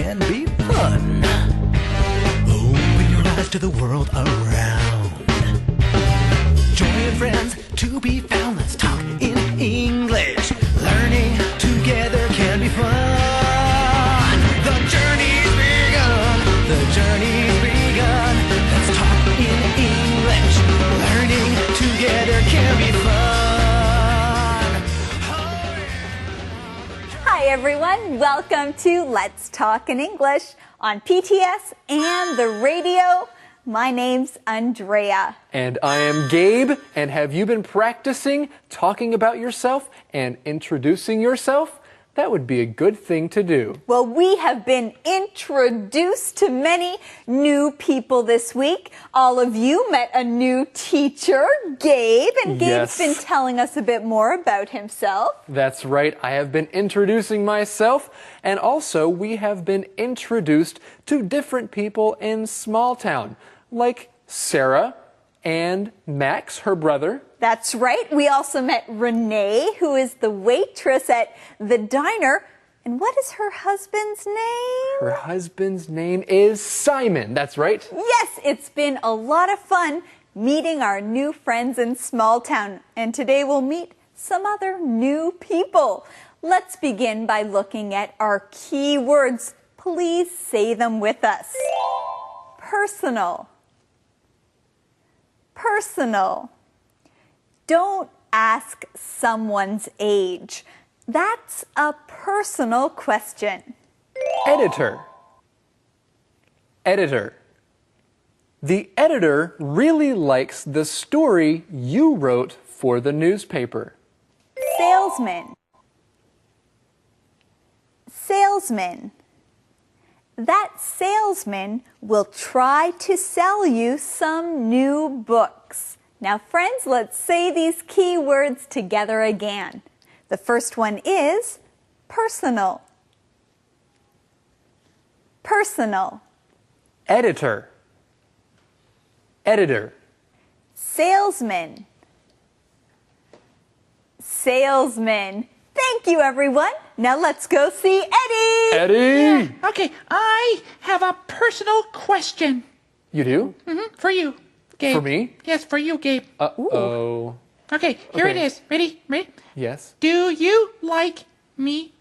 can be fun. Open your eyes to the world around. Join friends to be found. Let's talk in English. Learning together can be fun. The journey's begun. The journey's begun. Let's talk in English. Learning together can be fun. Hi everyone, welcome to Let's Talk in English on PTS and the radio. My name's Andrea. And I am Gabe. And have you been practicing talking about yourself and introducing yourself? That would be a good thing to do. Well, we have been introduced to many new people this week. All of you met a new teacher, Gabe, and Gabe's been telling us a bit more about himself. That's right. I have been introducing myself, and also we have been introduced to different people in small town, like Sarah and Max, her brother. That's right. We also met Renee, who is the waitress at the diner. And what is her husband's name? Her husband's name is Simon. That's right. Yes, it's been a lot of fun meeting our new friends in small town. And today we'll meet some other new people. Let's begin by looking at our key words. Please say them with us. Personal. Personal. Don't ask someone's age. That's a personal question. Editor. Editor. The editor really likes the story you wrote for the newspaper. Salesman. Salesman. That salesman will try to sell you some new books. Now, friends, let's say these key words together again. The first one is personal. Personal. Editor. Editor. Salesman. Salesman. Thank you, everyone. Now let's go see Eddie. Eddie! Yeah. Okay, I have a personal question. You do? For you, Gabe. For me? Yes, for you, Gabe. Uh-oh. Okay, here it is. Ready? Ready? Yes? Do you like me?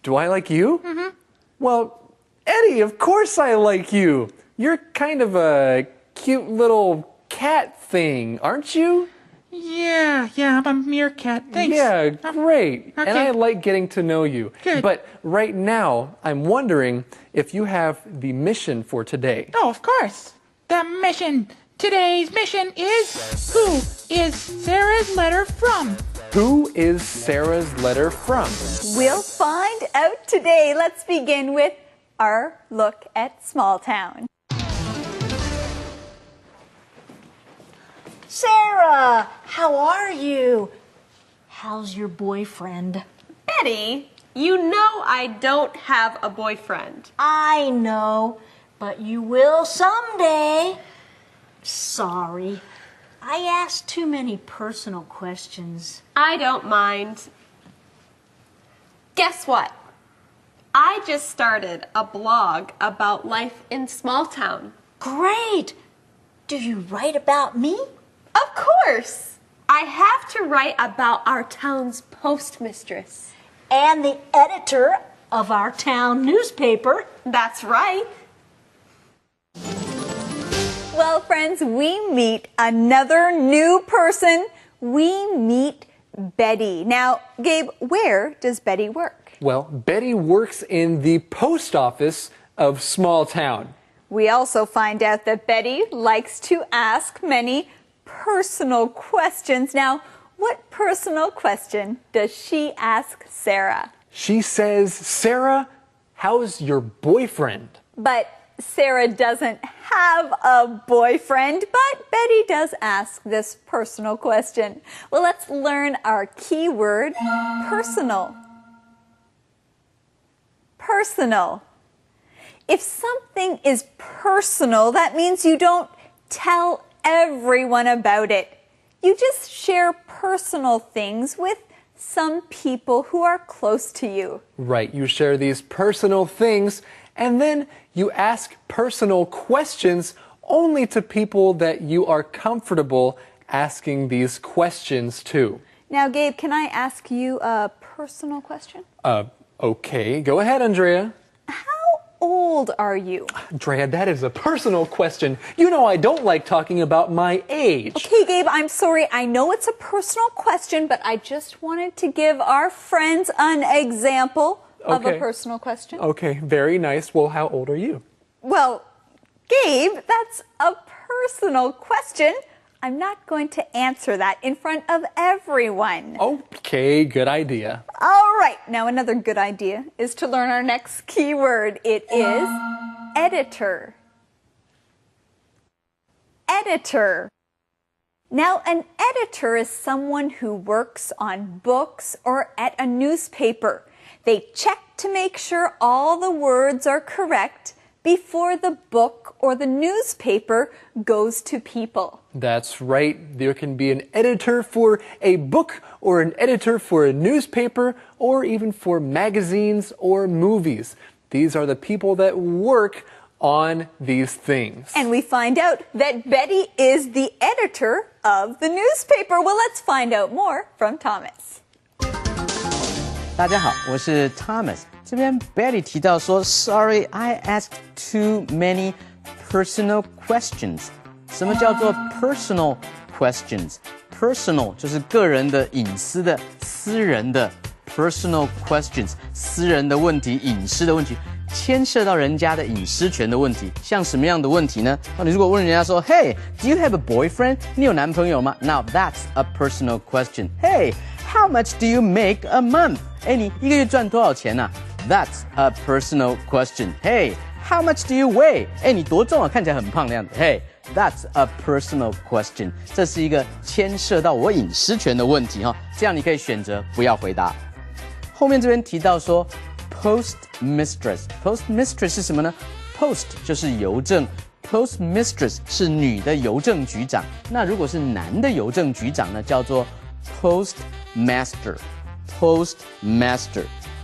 Do I like you? Well, Eddie, of course I like you. You're kind of a cute little cat thing, aren't you? Yeah, I'm a meerkat. Thanks. Yeah, great. Okay. And I like getting to know you. Good. But right now, I'm wondering if you have the mission for today. Oh, of course. The mission. Today's mission is who is Sarah's letter from? Who is Sarah's letter from? We'll find out today. Let's begin with our look at small town. Sarah, how are you? How's your boyfriend? Betty, you know I don't have a boyfriend. I know, but you will someday. Sorry, I asked too many personal questions. I don't mind. Guess what? I just started a blog about life in small town. Great! Do you write about me? Of course! I have to write about our town's postmistress. And the editor of our town newspaper. That's right. Well, friends, we meet another new person. We meet Betty. Now, Gabe, where does Betty work? Well, Betty works in the post office of small town. We also find out that Betty likes to ask many personal questions. Now, what personal question does she ask Sarah? She says, Sarah, how's your boyfriend? But Sarah doesn't have a boyfriend, but Betty does ask this personal question. Well, let's learn our key word, personal. Personal. If something is personal, that means you don't tell everyone about it. You just share personal things with some people who are close to you. Right, you share these personal things And then you ask personal questions only to people that you are comfortable asking these questions to. Now, Gabe, can I ask you a personal question? Okay. Go ahead, Andrea. How old are you? Andrea, that is a personal question. You know I don't like talking about my age. Okay, Gabe, I'm sorry. I know it's a personal question, but I just wanted to give our friends an example of a personal question. Okay, very nice. Well, how old are you? Well, Gabe, that's a personal question. I'm not going to answer that in front of everyone. Okay, good idea. All right, now another good idea is to learn our next keyword. It is editor. Editor. Now, an editor is someone who works on books or at a newspaper. They check to make sure all the words are correct before the book or the newspaper goes to people. That's right. There can be an editor for a book or an editor for a newspaper or even for magazines or movies. These are the people that work on these things. And we find out that Betty is the editor of the newspaper. Well, let's find out more from Thomas. 大家好，我是 Thomas。这边 Betty 提到说 ，Sorry, I asked too many personal questions。什么叫做 personal questions？Personal 就是个人的、隐私的、私人的 personal questions， 私人的问题、隐私的问题，牵涉到人家的隐私权的问题。像什么样的问题呢？你如果问人家说 ，Hey, do you have a boyfriend？ 你有男朋友吗 ？Now that's a personal question. Hey.How much do you make a month? 你一个月赚多少钱啊 That's a personal question. Hey, how much do you weigh? 你多重啊？看起来很胖的样子。Hey, that's a personal question. 这是一个牵涉到我隐私权的问题哈。这样你可以选择不要回答。后面这边提到说 postmistress 是什么呢 ？Post 就是邮政。Postmistress 是女的邮政局长。那如果是男的邮政局长呢，叫做Postmaster。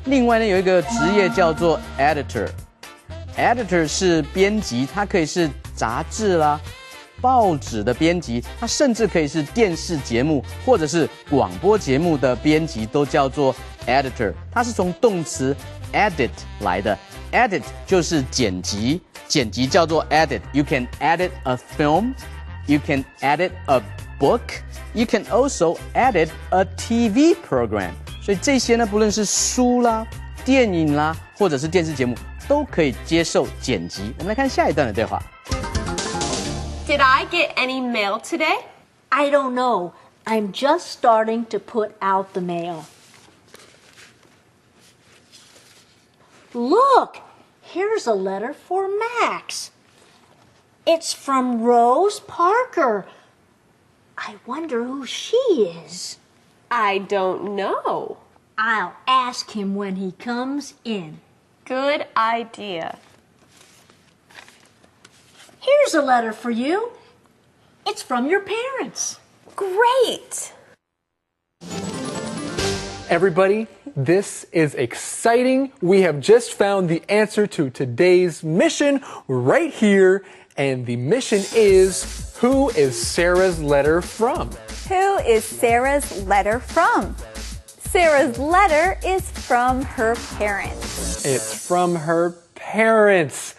另外呢，有一个职业叫做 editor。editor 是编辑，它可以是杂志啦、报纸的编辑，它甚至可以是电视节目或者是广播节目的编辑，都叫做 editor。它是从动词 edit 来的 ，edit 就是剪辑，剪辑叫做 edit。You can edit a film, you can edit a book.You can also edit a TV program. 所以这些呢，不论是书啦、电影啦，或者是电视节目，都可以接受剪辑。我们来看下一段的对话。Did I get any mail today? I don't know. I'm just starting to put out the mail. Look, here's a letter for Max. It's from Rose Parker.I wonder who she is. I don't know. I'll ask him when he comes in. Good idea. Here's a letter for you. It's from your parents. Great! Everybody, this is exciting. We have just found the answer to today's mission right here. And the mission is, who is Sarah's letter from? Who is Sarah's letter from? Sarah's letter is from her parents. It's from her parents.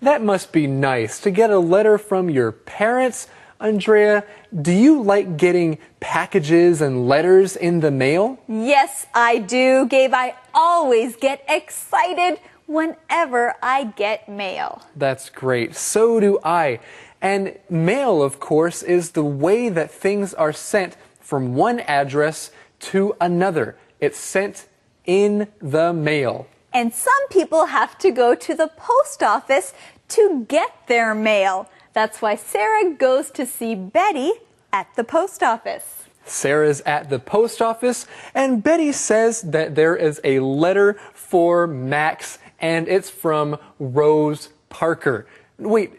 That must be nice to get a letter from your parents. Andrea, do you like getting packages and letters in the mail? Yes, I do, Gabe. I always get excited whenever I get mail. That's great. So do I. And mail, of course, is the way that things are sent from one address to another. It's sent in the mail. And some people have to go to the post office to get their mail. That's why Sarah goes to see Betty at the post office. Sarah's at the post office, and Betty says that there is a letter for Max, and it's from Rose Parker. Wait,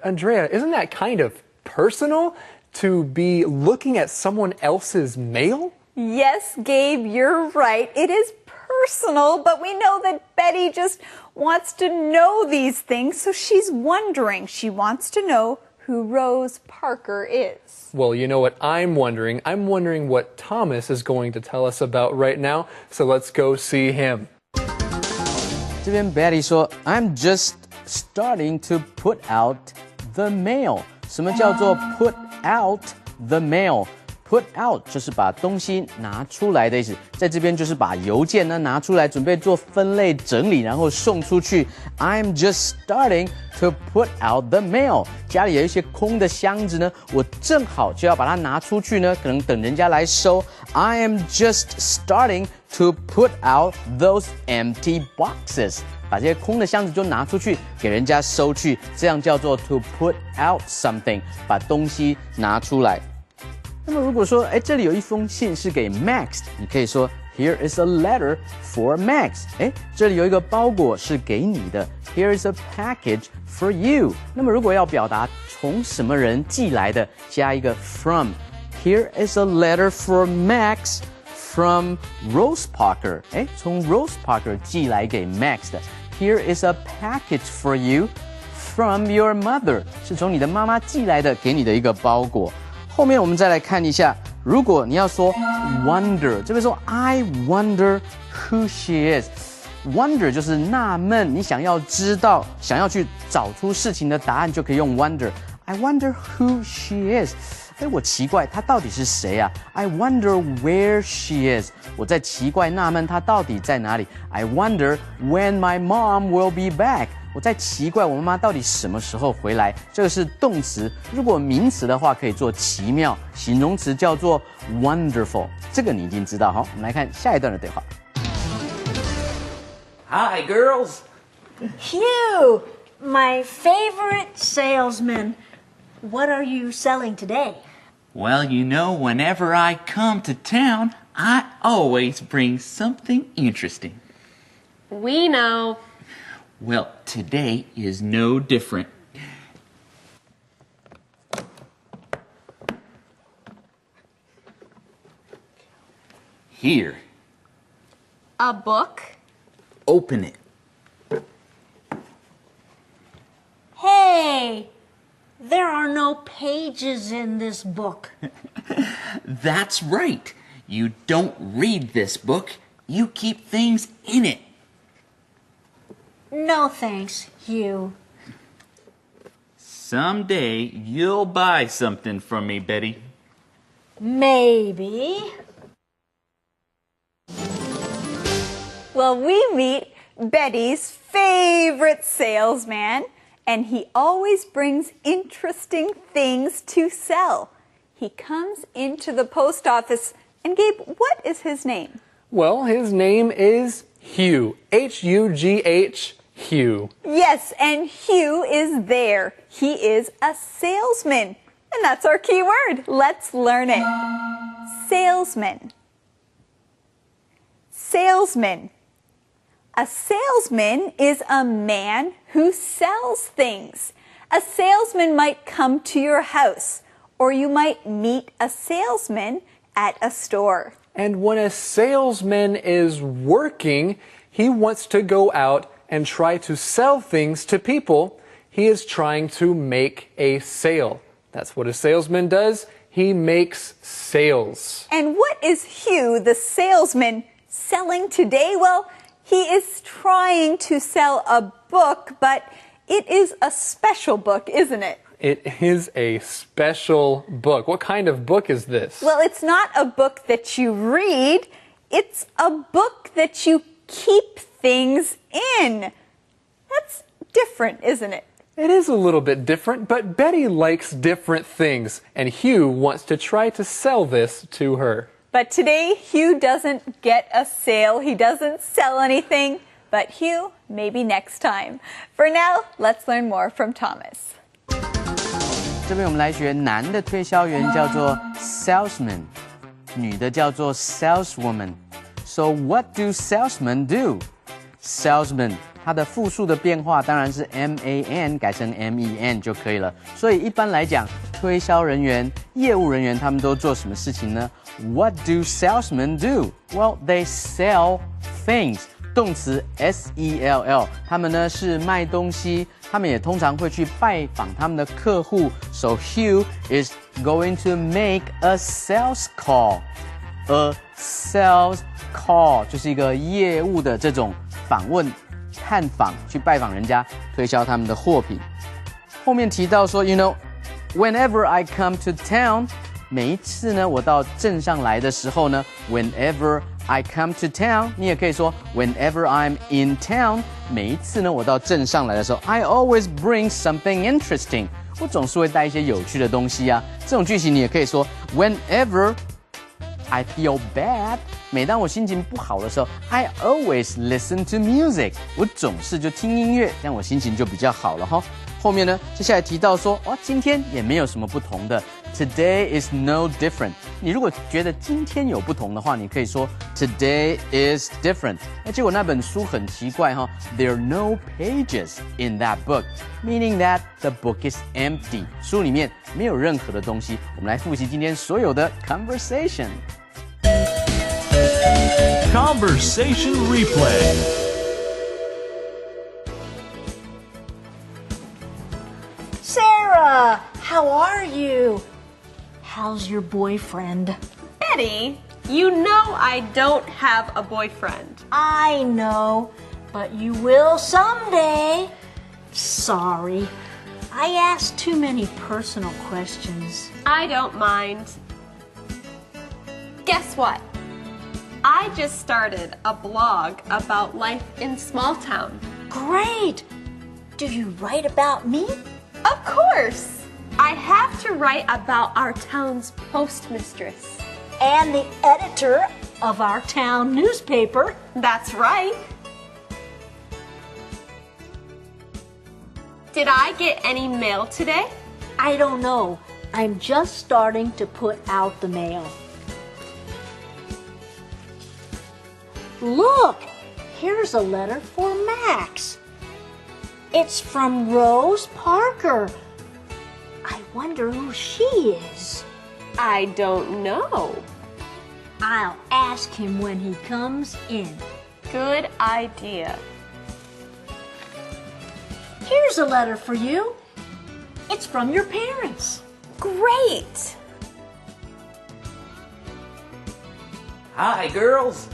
Andrea, isn't that kind of personal to be looking at someone else's mail? Yes, Gabe, you're right. It is personal, but we know that Betty just wants to know these things, so she's wondering. She wants to know who Rose Parker is. Well, you know what I'm wondering? I'm wondering what Thomas is going to tell us about right now, so let's go see him. 这边 Betty 说 I'm just starting to put out the mail. 什么叫做 put out the mail?Put out 就是把东西拿出来的意思，在这边就是把邮件呢拿出来，准备做分类整理，然后送出去。I'm just starting to put out the mail。家里有一些空的箱子呢，我正好就要把它拿出去呢，可能等人家来收。I am just starting to put out those empty boxes。把这些空的箱子就拿出去给人家收去，这样叫做 to put out something， 把东西拿出来。那么如果说，这里有一封信是给 Max， 你可以说 Here is a letter for Max。这里有一个包裹是给你的 Here is a package for you。那么如果要表达从什么人寄来的，加一个 from。Here is a letter for Max from Rose Parker。从 Rose Parker 寄来给 Max 的 Here is a package for you from your mother， 是从你的妈妈寄来的，给你的一个包裹。后面我们再来看一下，如果你要说 wonder， 这边说 I wonder who she is。wonder 就是纳闷，你想要知道，想要去找出事情的答案，就可以用 wonder。I wonder who she is。我奇怪她到底是谁啊 ？I wonder where she is。我在奇怪纳闷她到底在哪里。I wonder when my mom will be back。我在奇怪我妈妈到底什么时候回来。这个是动词，如果名词的话可以做奇妙，形容词叫做 wonderful。这个你已经知道哈。我们来看下一段的对话。Hi, girls. Hugh, my favorite salesman. What are you selling today? Well, you know, whenever I come to town, I always bring something interesting. We know. Well, today is no different. Here. A book? Open it. Hey, there are no pages in this book. That's right. You don't read this book. You keep things in it. No thanks, Hugh. Someday you'll buy something from me, Betty. Maybe. Well, we meet Betty's favorite salesman, and he always brings interesting things to sell. He comes into the post office, and Gabe, what is his name? Well, his name is Hugh. H-U-G-H, Hugh. Yes, and Hugh is there. He is a salesman. And that's our key word. Let's learn it. Salesman. Salesman. A salesman is a man who sells things. A salesman might come to your house, or you might meet a salesman at a store. And when a salesman is working, he wants to go out and try to sell things to people. He is trying to make a sale. That's what a salesman does. He makes sales. And what is Hugh, the salesman, selling today? Well, he is trying to sell a book, but it is a special book, isn't it? It is a special book. What kind of book is this? Well, it's not a book that you read. It's a book that you keep things in. That's different, isn't it? It is a little bit different, but Betty likes different things, and Hugh wants to try to sell this to her. But today, Hugh doesn't get a sale. He doesn't sell anything. But Hugh, maybe next time. For now, let's learn more from Thomas. 这边我们来学男的推销员叫做 salesman， 女的叫做 saleswoman。So what do salesmen do? Salesman 它的复数的变化当然是 man 改成 men 就可以了。所以一般来讲，推销人员、业务人员他们都做什么事情呢？ What do salesmen do? Well, they sell things. 动词 sell， 他们呢是卖东西，他们也通常会去拜访他们的客户。So Hugh is going to make a sales call. A sales call 就是一个业务的这种访问、探访，去拜访人家，推销他们的货品。后面提到说 ，You know, whenever I come to town， 每一次呢我到镇上来的时候呢 ，whenever I come to town， 你也可以说 whenever I'm in town， 每一次呢我到镇上来的时候 ，I always bring something interesting， 我总是会带一些有趣的东西啊。这种句型你也可以说 whenever I feel bad， 每当我心情不好的时候 ，I always listen to music， 我总是就听音乐，这样我心情就比较好了哈。后面呢，接下来提到说，今天也没有什么不同的 ，Today is no different。你如果觉得今天有不同的话，你可以说 Today is different。结果那本书很奇怪哈 ，There are no pages in that book，meaning that the book is empty。书里面没有任何的东西。我们来复习今天所有的 conversation。Conversation replay. Sarah, how are you? How's your boyfriend? Betty, you know I don't have a boyfriend. I know, but you will someday. Sorry, I asked too many personal questions. I don't mind. Guess what? I just started a blog about life in small town. Great! Do you write about me? Of course! I have to write about our town's postmistress. And the editor of our town newspaper. That's right. Did I get any mail today? I don't know. I'm just starting to put out the mail. Look! Here's a letter for Max. It's from Rose Parker. I wonder who she is. I don't know. I'll ask him when he comes in. Good idea. Here's a letter for you. It's from your parents. Great! Hi, girls.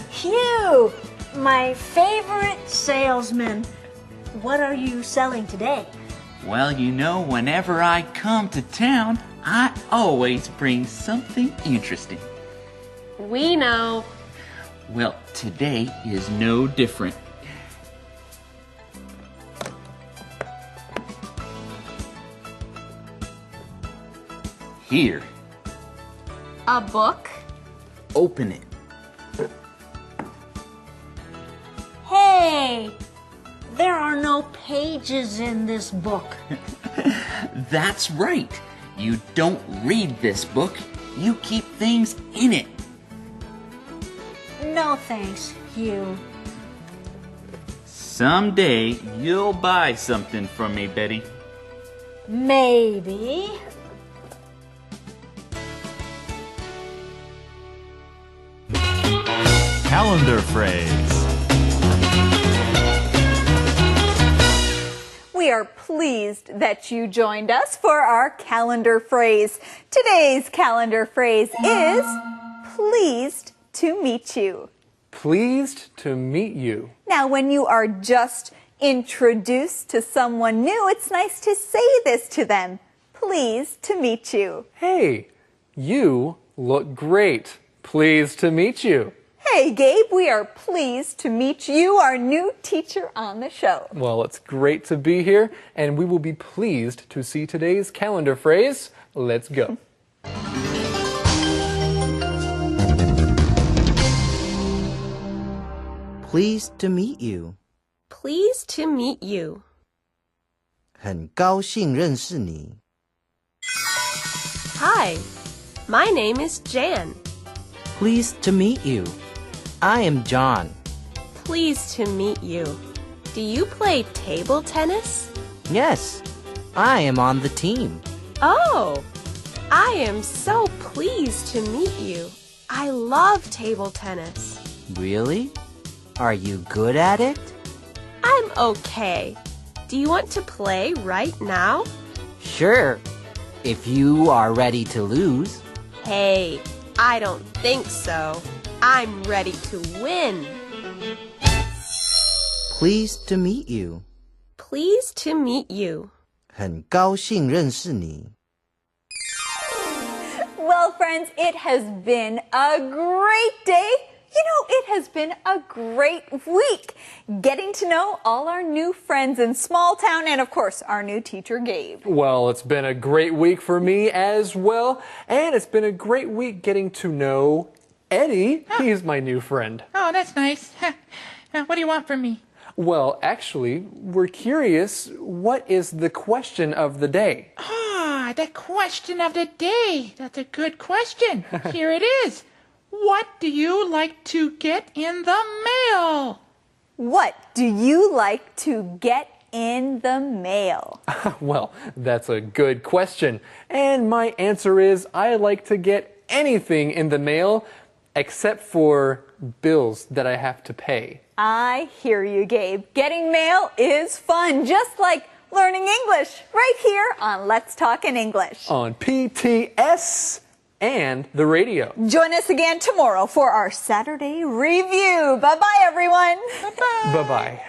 Hugh, my favorite salesman. What are you selling today? Well, you know, whenever I come to town, I always bring something interesting. We know. Well, today is no different. Here. A book? Open it. Hey, there are no pages in this book. That's right. You don't read this book. You keep things in it. No thanks, Hugh. Someday you'll buy something from me, Betty. Maybe. Calendar phrase. We are pleased that you joined us for our calendar phrase. Today's calendar phrase is pleased to meet you. Pleased to meet you. Now, when you are just introduced to someone new, it's nice to say this to them. Pleased to meet you. Hey, you look great. Pleased to meet you. Hey, Gabe, we are pleased to meet you, our new teacher on the show. Well, it's great to be here, and we will be pleased to see today's calendar phrase. Let's go. Pleased to meet you. Pleased to meet you. 很高兴认识你。 Hi, my name is Jan. Pleased to meet you. I am John. Pleased to meet you. Do you play table tennis? Yes, I am on the team. Oh, I am so pleased to meet you. I love table tennis. Really? Are you good at it? I'm okay. Do you want to play right now? Sure, if you are ready to lose. Hey, I don't think so. I'm ready to win. Pleased to meet you. Pleased to meet you. 很高兴认识你。 Well, friends, it has been a great day. You know, it has been a great week getting to know all our new friends in small town and, of course, our new teacher, Gabe. Well, it's been a great week for me as well. And it's been a great week getting to know Eddie. He's my new friend. Oh, that's nice. What do you want from me? Well, actually, we're curious, what is the question of the day? Ah, the question of the day. That's a good question. Here it is. What do you like to get in the mail? What do you like to get in the mail? Well, that's a good question. And my answer is I like to get anything in the mail except for bills that I have to pay. I hear you, Gabe. Getting mail is fun, just like learning English right here on Let's Talk in English. On PTS and the radio. Join us again tomorrow for our Saturday review. Bye-bye, everyone. Bye-bye.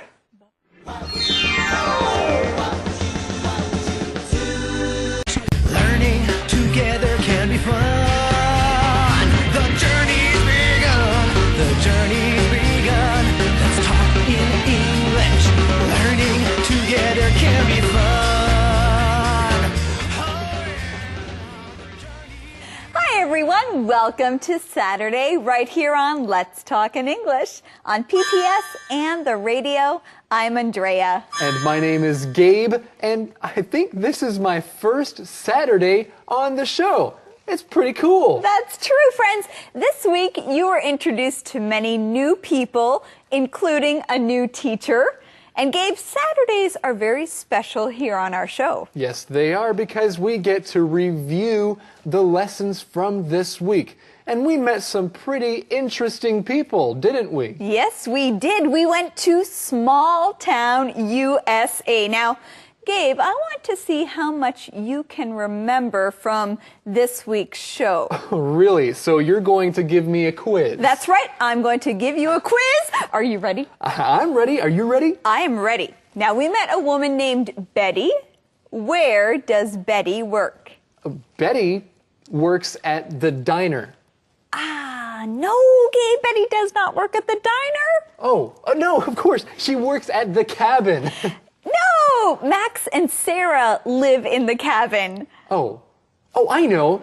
Learning together can be fun. The journey's begun. The journey's begun. Let's talk in English. Learning together can be fun. Hi, everyone. Welcome to Saturday right here on Let's Talk in English on PTS and the radio. I'm Andrea. And my name is Gabe, and I think this is my first Saturday on the show. It's pretty cool. That's true, friends. This week, you were introduced to many new people, including a new teacher. And Gabe, Saturdays are very special here on our show. Yes, they are, because we get to review the lessons from this week. And we met some pretty interesting people, didn't we? Yes, we did. We went to small town USA. Now, Gabe, I want to see how much you can remember from this week's show. Really? So you're going to give me a quiz? That's right. I'm going to give you a quiz. Are you ready? I'm ready. Are you ready? I am ready. Now, we met a woman named Betty. Where does Betty work? Betty works at the diner. No, Gabe, Betty does not work at the diner. Oh, no, of course. She works at the cabin. No, Max and Sarah live in the cabin. Oh, I know.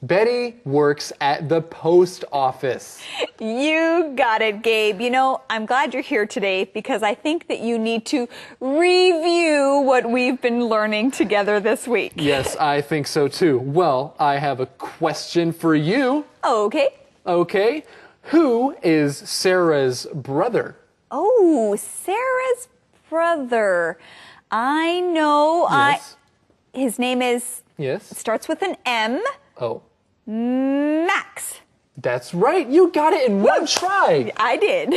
Betty works at the post office. You got it, Gabe. You know, I'm glad you're here today because I think that you need to review what we've been learning together this week. Yes, I think so too. Well, I have a question for you. Okay. Okay. Who is Sarah's brother? Oh, Sarah's brother. I know. Yes. His name is... Yes. It starts with an M. Oh. Max. That's right. You got it in one try. I did.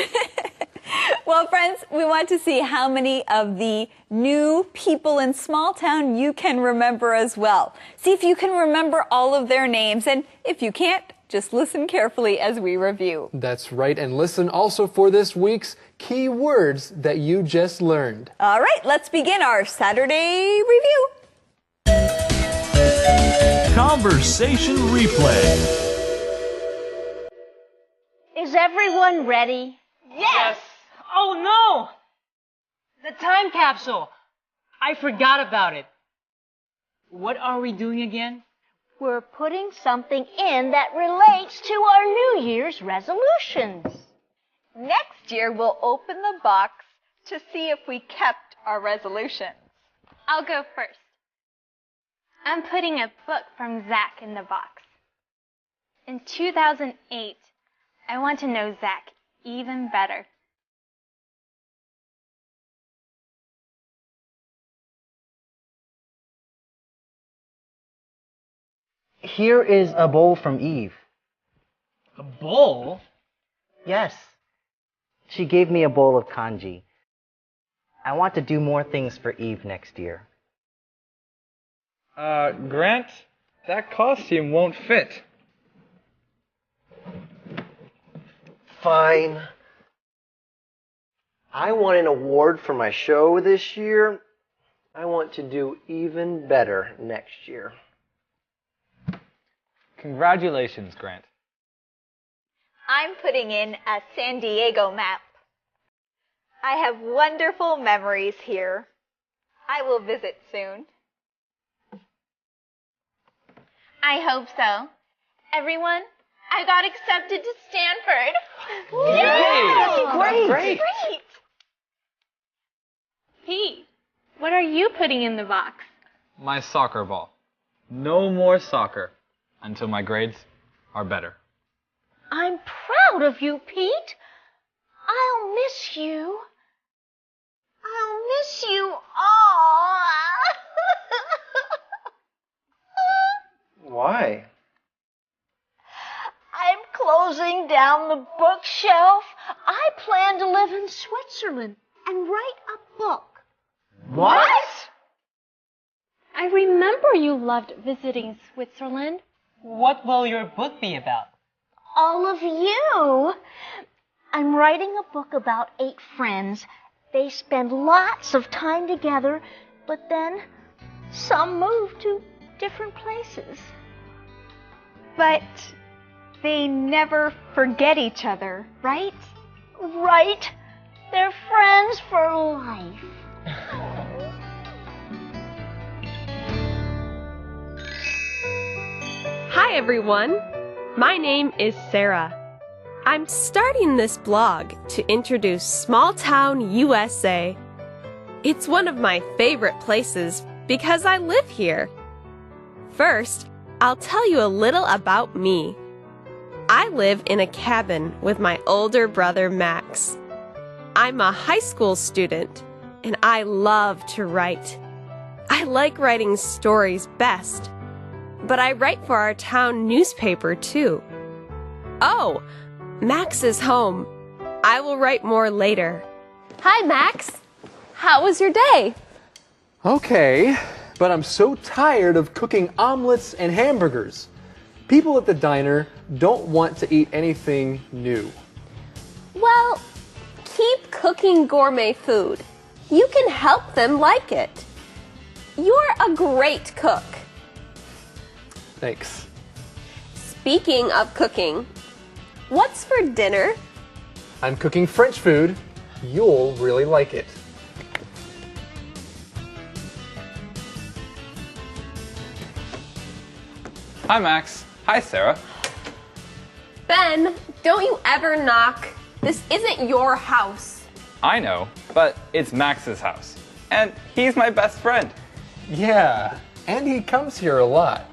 Well, friends, we want to see how many of the new people in small town you can remember as well. See if you can remember all of their names. And if you can't, just listen carefully as we review. That's right. And listen also for this week's key words that you just learned. All right, let's begin our Saturday review. Conversation replay. Is everyone ready? Yes! Oh no! The time capsule! I forgot about it. What are we doing again? We're putting something in that relates to our New Year's resolutions. Next year, we'll open the box to see if we kept our resolutions. I'll go first. I'm putting a book from Zach in the box. In 2008, I want to know Zach even better. Here is a bowl from Eve. A bowl? Yes. She gave me a bowl of kanji. I want to do more things for Eve next year. Grant, that costume won't fit. Fine. I won an award for my show this year. I want to do even better next year. Congratulations, Grant. I'm putting in a San Diego map. I have wonderful memories here. I will visit soon. I hope so. Everyone, I got accepted to Stanford. Yay! Great. Pete, what are you putting in the box? My soccer ball. No more soccer until my grades are better. I'm proud of you, Pete. I'll miss you. I'll miss you all. Why? I'm closing down the bookshelf. I plan to live in Switzerland and write a book. What? I remember you loved visiting Switzerland. What will your book be about? All of you. I'm writing a book about 8 friends. They spend lots of time together, but then some move to different places. But they never forget each other, right? Right. They're friends for life. Hi everyone, my name is Sarah. I'm starting this blog to introduce small town USA. It's one of my favorite places because I live here. First, I'll tell you a little about me. I live in a cabin with my older brother Max. I'm a high school student and I love to write. I like writing stories best. But I write for our town newspaper, too. Oh, Max is home. I will write more later. Hi, Max. How was your day? Okay, but I'm so tired of cooking omelets and hamburgers. People at the diner don't want to eat anything new. Well, keep cooking gourmet food. You can help them like it. You're a great cook. Thanks. Speaking of cooking, what's for dinner? I'm cooking French food. You'll really like it. Hi, Max. Hi, Sarah. Ben, don't you ever knock. This isn't your house. I know, but it's Max's house. And he's my best friend. Yeah, and he comes here a lot.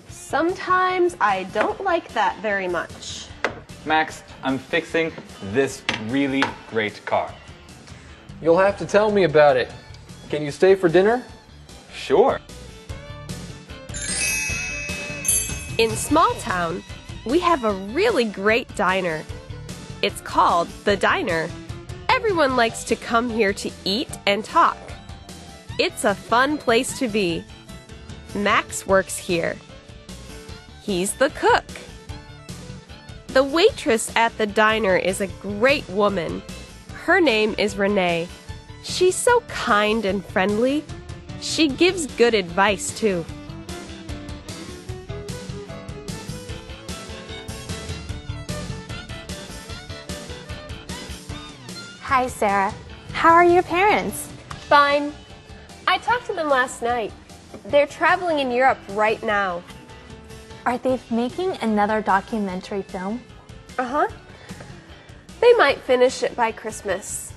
Sometimes I don't like that very much. Max, I'm fixing this really great car. You'll have to tell me about it. Can you stay for dinner? Sure. In Small Town, we have a really great diner. It's called The Diner. Everyone likes to come here to eat and talk. It's a fun place to be. Max works here. He's the cook. The waitress at the diner is a great woman. Her name is Renee. She's so kind and friendly. She gives good advice, too. Hi, Sarah. How are your parents? Fine. I talked to them last night. They're traveling in Europe right now. Are they making another documentary film? Uh-huh. They might finish it by Christmas.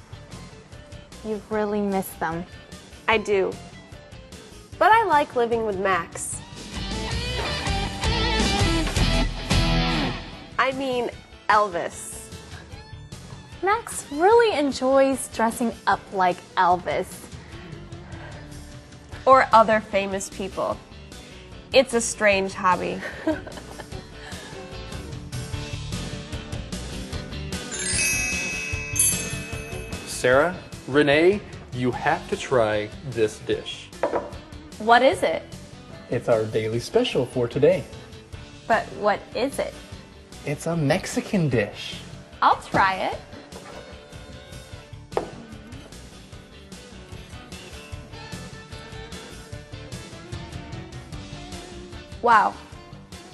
You really miss them. I do. But I like living with Max. I mean, Elvis. Max really enjoys dressing up like Elvis. Or other famous people. It's a strange hobby. Sarah, Renee, you have to try this dish. What is it? It's our daily special for today. But what is it? It's a Mexican dish. I'll try it. Wow,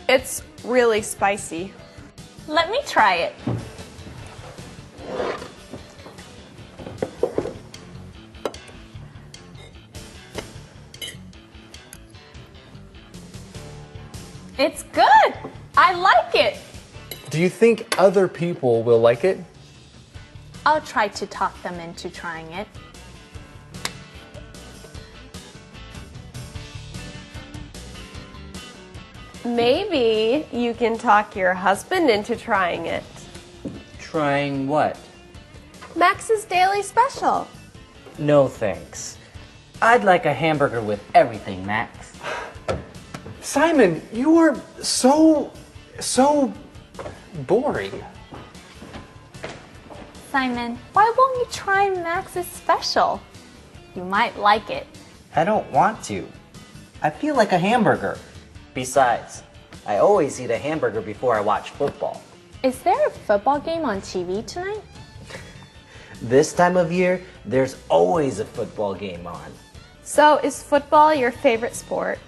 it's really spicy. Let me try it. It's good. I like it. Do you think other people will like it? I'll try to talk them into trying it. Maybe you can talk your husband into trying it. Trying what? Max's daily special. No thanks. I'd like a hamburger with everything, Max. Simon, you are so boring. Simon, why won't you try Max's special? You might like it. I don't want to. I feel like a hamburger. Besides, I always eat a hamburger before I watch football. Is there a football game on TV tonight? This time of year, there's always a football game on. So, is football your favorite sport?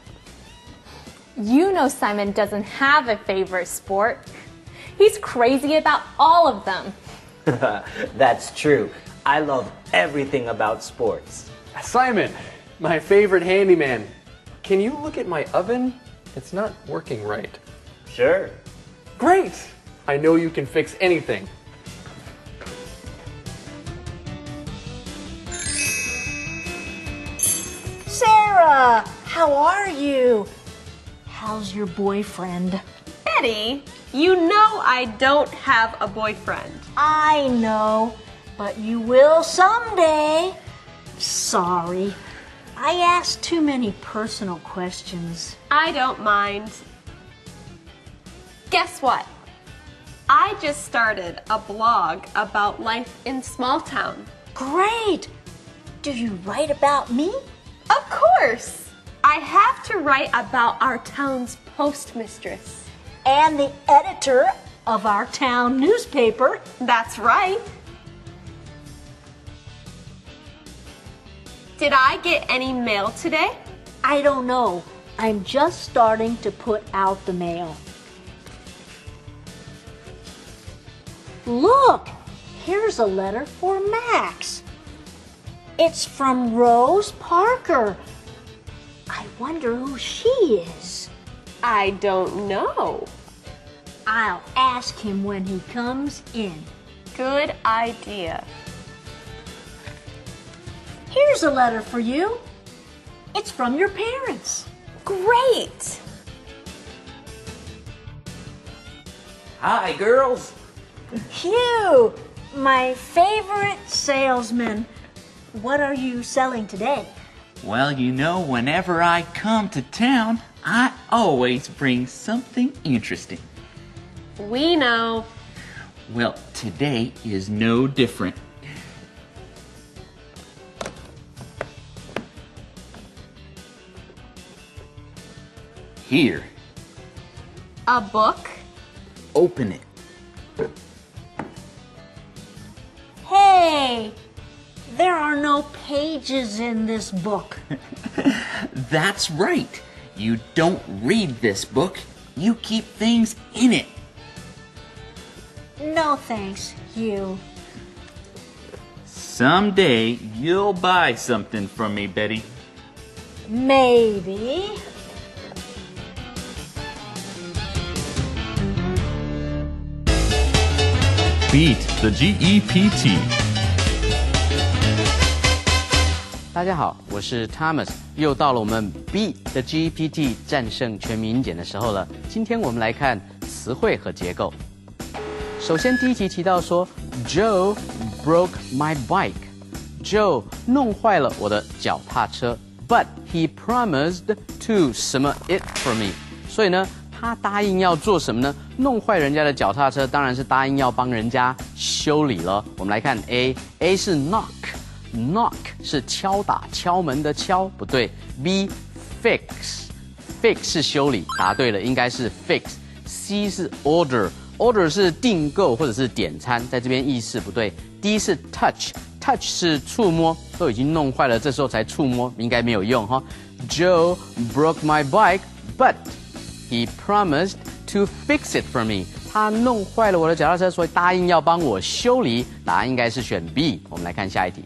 You know Simon doesn't have a favorite sport. He's crazy about all of them. That's true. I love everything about sports. Simon, my favorite handyman. Can you look at my oven? It's not working right. Sure. Great! I know you can fix anything. Sarah, how are you? How's your boyfriend? Betty, you know I don't have a boyfriend. I know, but you will someday. Sorry, I asked too many personal questions. I don't mind. Guess what? I just started a blog about life in small town. Great! Do you write about me? Of course! I have to write about our town's postmistress. And the editor of our town newspaper. That's right. Did I get any mail today? I don't know. I'm just starting to put out the mail. Look, here's a letter for Max. It's from Rose Parker. I wonder who she is. I don't know. I'll ask him when he comes in. Good idea. Here's a letter for you. It's from your parents. Great! Hi, girls. Hugh, my favorite salesman. What are you selling today? Well, you know, whenever I come to town, I always bring something interesting. We know. Well, today is no different. Here. A book? Open it. Hey, there are no pages in this book. That's right. You don't read this book. You keep things in it. No thanks, Hugh. Someday you'll buy something from me, Betty. Maybe. Beat the GEPT. 大家好，我是 Thomas， 又到了我们 Beat the GPT 战胜全民英检的时候了。今天我们来看词汇和结构。首先第一题提到说 Joe broke my bike， Joe 弄坏了我的脚踏车。But he promised to 什么 it for me。所以呢，他答应要做什么呢？弄坏人家的脚踏车，当然是答应要帮人家修理了。我们来看 A 是 knock 是敲打、敲门的敲，不对。B fix 是修理，答对了，应该是 fix。C 是 order 是订购或者是点餐，在这边意思不对。D 是 touch 是触摸，都已经弄坏了，这时候才触摸，应该没有用哈。Joe broke my bike, but he promised to fix it for me. 他弄坏了我的脚踏车，所以答应要帮我修理。答案应该是选 B。我们来看下一题。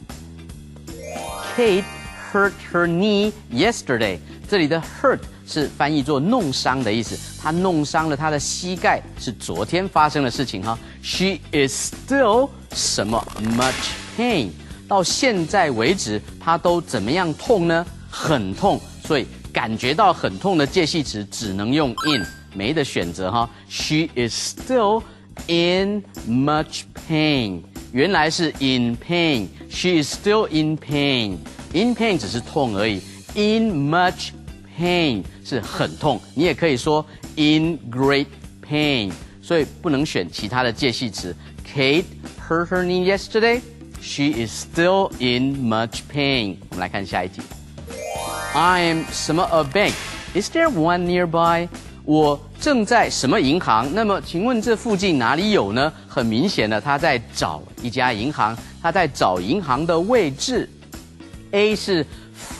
Kate hurt her knee yesterday. 这里的 hurt 是翻译作弄伤的意思，她弄伤了她的膝盖，是昨天发生的事情哈。She is still 什么 much pain， 到现在为止她都怎么样痛呢？很痛，所以感觉到很痛的介系词只能用 in， 没得选择哈。She is still in much pain， 原来是 in pain， She is still in pain。In pain 只是痛而已。In much pain 是很痛，你也可以说 in great pain， 所以不能选其他的介系词。Kate hurt her knee yesterday. She is still in much pain. 我们来看下一题。I'm 什么 a bank? Is there one nearby? 我正在什么银行？那么请问这附近哪里有呢？很明显的，他在找一家银行，他在找银行的位置。A 是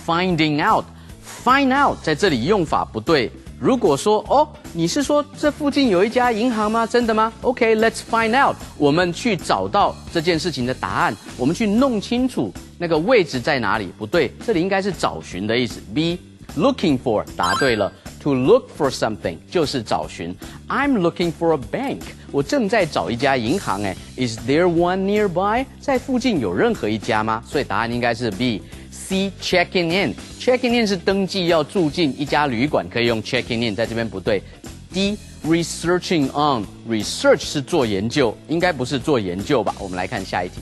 finding out。Find out 在这里用法不对。如果说你是说这附近有一家银行吗？真的吗 ？OK, let's find out。我们去找到这件事情的答案，我们去弄清楚那个位置在哪里。不对，这里应该是找寻的意思。B, looking for 答对了。To look for something 就是找寻。I'm looking for a bank。我正在找一家银行。Is there one nearby？ 在附近有任何一家吗？所以答案应该是 B。C checking in 是登记要住进一家旅馆，可以用 checking in， 在这边不对。D researching on research 是做研究，应该不是做研究吧？我们来看下一题。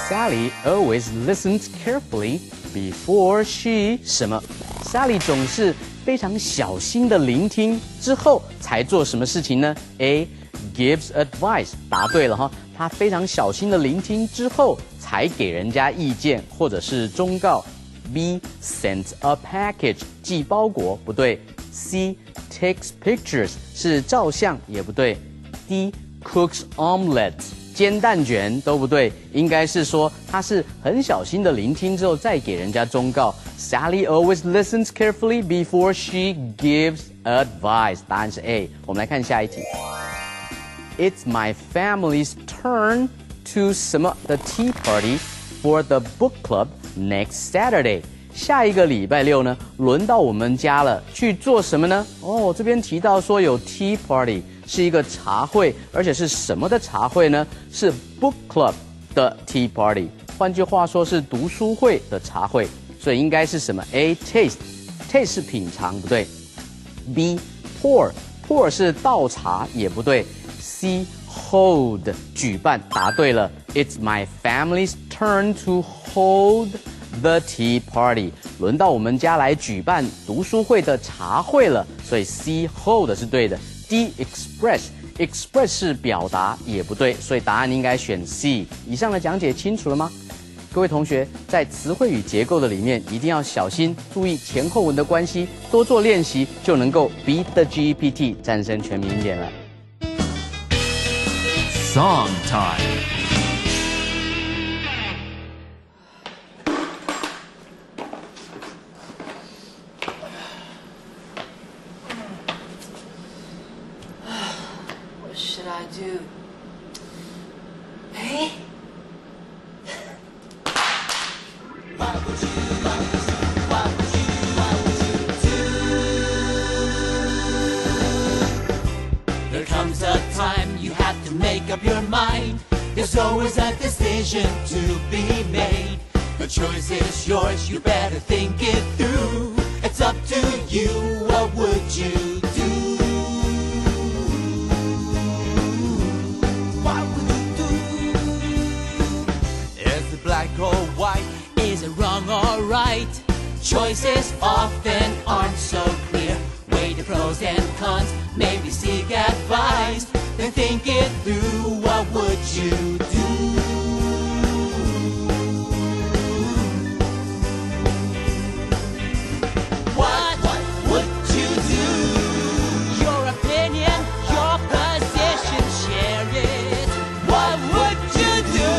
Sally always listens carefully before she 什么 ？Sally 总是非常小心的聆听之后才做什么事情呢 ？A gives advice 答对了哈，他非常小心的聆听之后才给人家意见或者是忠告。B sends a package 寄包裹不对。C takes pictures 是照相也不对。D cooks omelets 煎蛋卷都不对，应该是说他是很小心的聆听之后再给人家忠告。Sally always listens carefully before she gives advice。答案是 A。我们来看下一题。It's my family's turn to 什么 the tea party for the book club next Saturday。下一个礼拜六呢，轮到我们家了，去做什么呢？这边提到说有 tea party， 是一个茶会，而且是什么的茶会呢？是 book club 的 tea party， 换句话说是读书会的茶会，所以应该是什么 ？A taste 是品尝不对。B pour 是倒茶也不对。C hold 举办答对了。It's my family's turn to hold the tea party。轮到我们家来举办读书会的茶会了，所以 C hold 是对的。D express 是表达也不对，所以答案应该选 C。以上的讲解清楚了吗？各位同学，在词汇与结构的里面一定要小心，注意前后文的关系，多做练习就能够 beat the GEPT， 战胜全民英检了。Song time. What should I do? Hey? There comes a time you have to make up your mind. There's always a decision to be made. The choice is yours, you better think it through. It's up to you, what would you do? What would you do? Is it black or white? Is it wrong or right? choices often aren't so clear. Weigh the pros and cons, maybe seek advice. Then think it through, what would you do? What would you do? Your opinion, your position, share it. What would you do?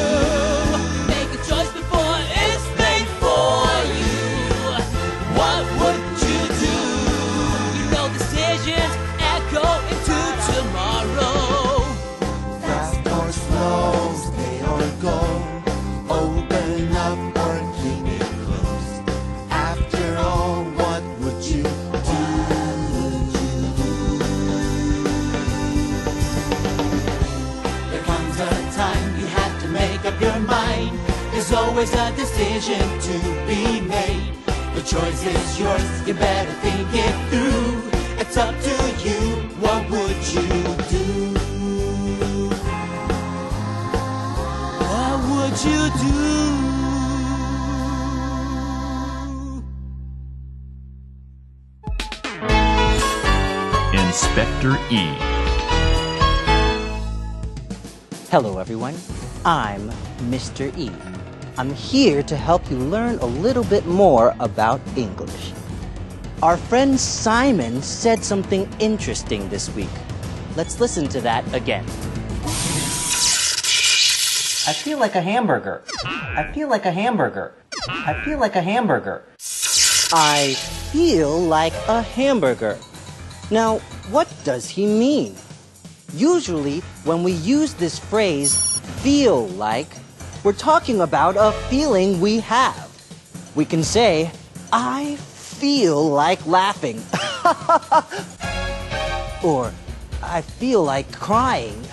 Make a choice before it's made for you. What would you do? You know decisions echo into tomorrow. Fast or slow, stay or go. Open up or keep it closed. After all, what would you do? There comes a time you have to make up your mind. There's always a decision to be made. The choice is yours, you better think it through. It's up to you, what would you do? What would you do? Inspector E. Hello everyone, I'm Mr. E. I'm here to help you learn a little bit more about English. Our friend Simon said something interesting this week. Let's listen to that again. I feel like a hamburger. I feel like a hamburger. I feel like a hamburger. I feel like a hamburger. Now, what does he mean? Usually, when we use this phrase, feel like, we're talking about a feeling we have. We can say, I feel like laughing. Or, I feel like crying.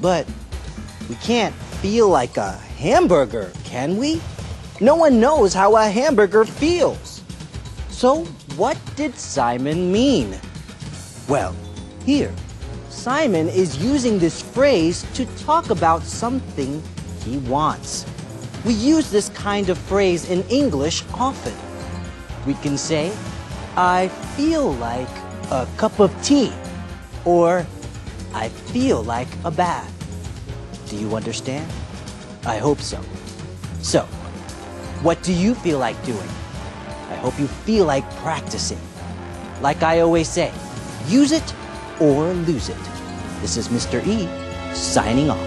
But we can't feel like a hamburger, can we? No one knows how a hamburger feels. So, what did Simon mean? Well, here, Simon is using this phrase to talk about something he wants. We use this kind of phrase in English often. We can say, I feel like a cup of tea, or I feel like a bath. Do you understand? I hope so. So, what do you feel like doing? I hope you feel like practicing. Like I always say, use it or lose it. This is Mr. E, signing off.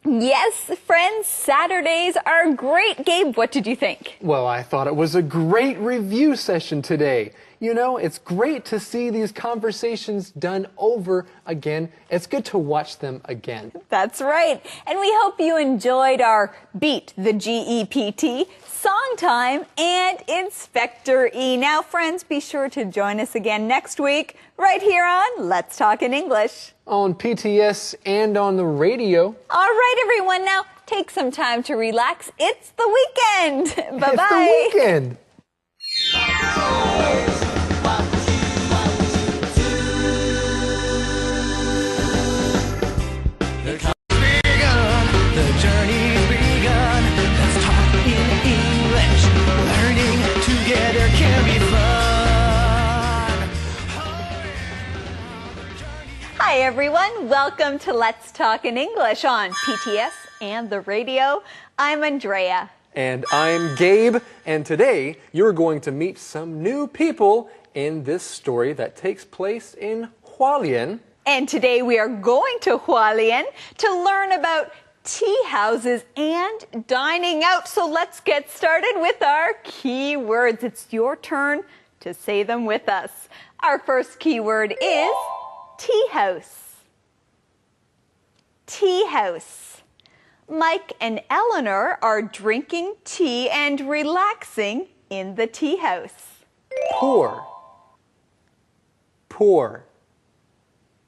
Yes, friends, Saturdays are great. Gabe, what did you think? Well, I thought it was a great review session today. You know, it's great to see these conversations done over again. It's good to watch them again. That's right. And we hope you enjoyed our Beat the GEPT, Song Time, and Inspector E. Now, friends, be sure to join us again next week right here on Let's Talk in English. On PTS and on the radio. All right, everyone. Now, take some time to relax. It's the weekend. Bye-bye. It's the weekend. The journey's begun. Let's talk in English. Learning together can be fun. Hi, everyone. Welcome to Let's Talk in English on PTS and the radio. I'm Andrea. And I'm Gabe. And today, you're going to meet some new people in this story that takes place in Hualien. And today we are going to Hualien to learn about tea houses and dining out. So let's get started with our key words. It's your turn to say them with us. Our first keyword is tea house. Tea house. Mike and Eleanor are drinking tea and relaxing in the tea house. Pour. Pour.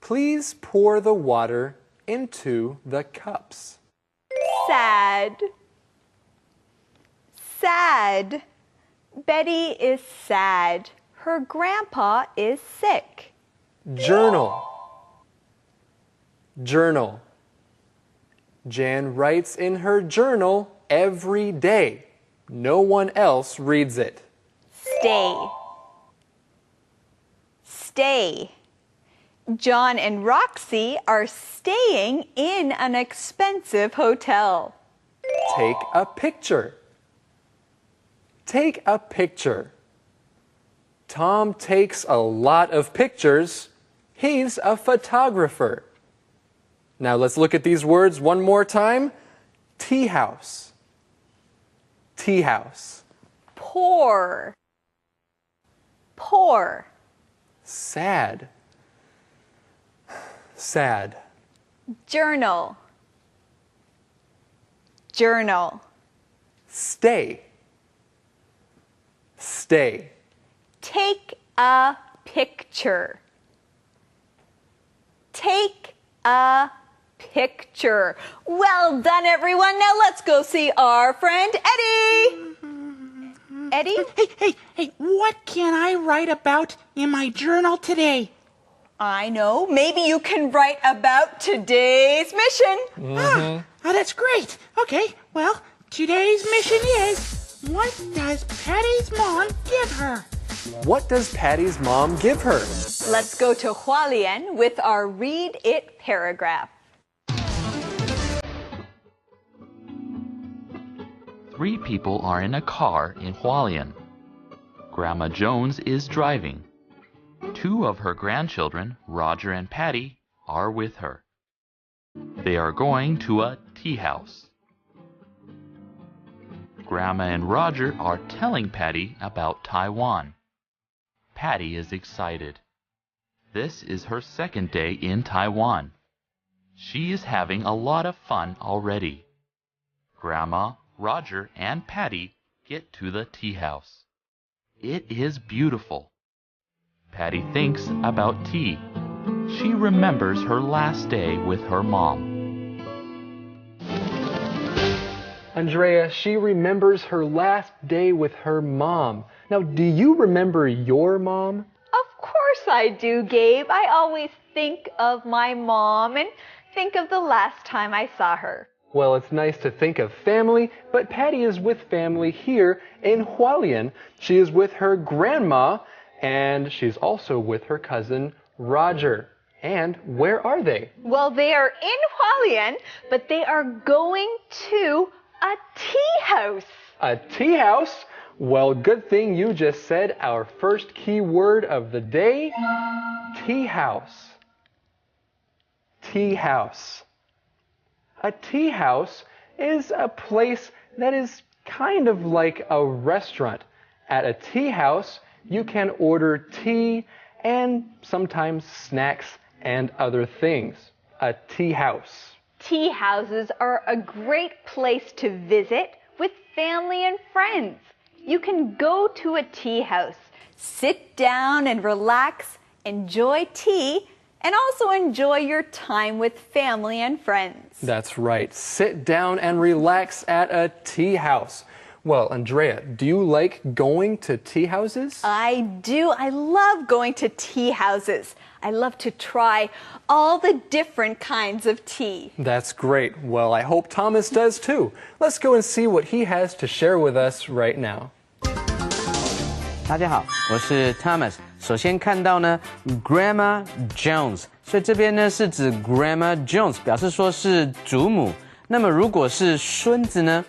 Please pour the water into the cups. Sad. Sad. Betty is sad. Her grandpa is sick. Journal. Journal. Jan writes in her journal every day. No one else reads it. Stay. Stay. John and Roxy are staying in an expensive hotel. Take a picture. Take a picture. Tom takes a lot of pictures. He's a photographer. Now let's look at these words one more time. Tea house. Tea house. Poor. Poor. Sad. Sad. Journal. Journal. Stay. Stay. Take a picture. Take a picture. Well done, everyone. Now let's go see our friend Eddie. Eddie? Hey, what can I write about in my journal today? I know. Maybe you can write about today's mission. Oh, that's great. Okay, well, today's mission is, what does Patty's mom give her? What does Patty's mom give her? Let's go to Hualien with our Read It paragraph. 3 people are in a car in Hualien. Grandma Jones is driving. 2 of her grandchildren, Roger and Patty, are with her. They are going to a tea house. Grandma and Roger are telling Patty about Taiwan. Patty is excited. This is her second day in Taiwan. She is having a lot of fun already. Grandma, Roger, and Patty get to the tea house. It is beautiful. Patty thinks about tea. She remembers her last day with her mom. Andrea, she remembers her last day with her mom. Now, do you remember your mom? Of course I do, Gabe. I always think of my mom and think of the last time I saw her. Well, it's nice to think of family, but Patty is with family here in Hualien. She is with her grandma, and she's also with her cousin Roger. And where are they? Well, they are in Hualien, but they are going to a tea house. A tea house? Well, good thing you just said our first key word of the day. Tea house. Tea house. A tea house is a place that is kind of like a restaurant. At a tea house, you can order tea and sometimes snacks and other things. A tea house. Tea houses are a great place to visit with family and friends. You can go to a tea house, sit down and relax, enjoy tea, and also enjoy your time with family and friends. That's right. Sit down and relax at a tea house. Well, Andrea, do you like going to tea houses? I do. I love going to tea houses. I love to try all the different kinds of tea. That's great. Well, I hope Thomas does too. Let's go and see what he has to share with us right now. 大家好，我是 Thomas。首先看到呢 Grandma Jones， 所以这边呢是指 Grandma Jones， 表示说是祖母。那么如果是孙子呢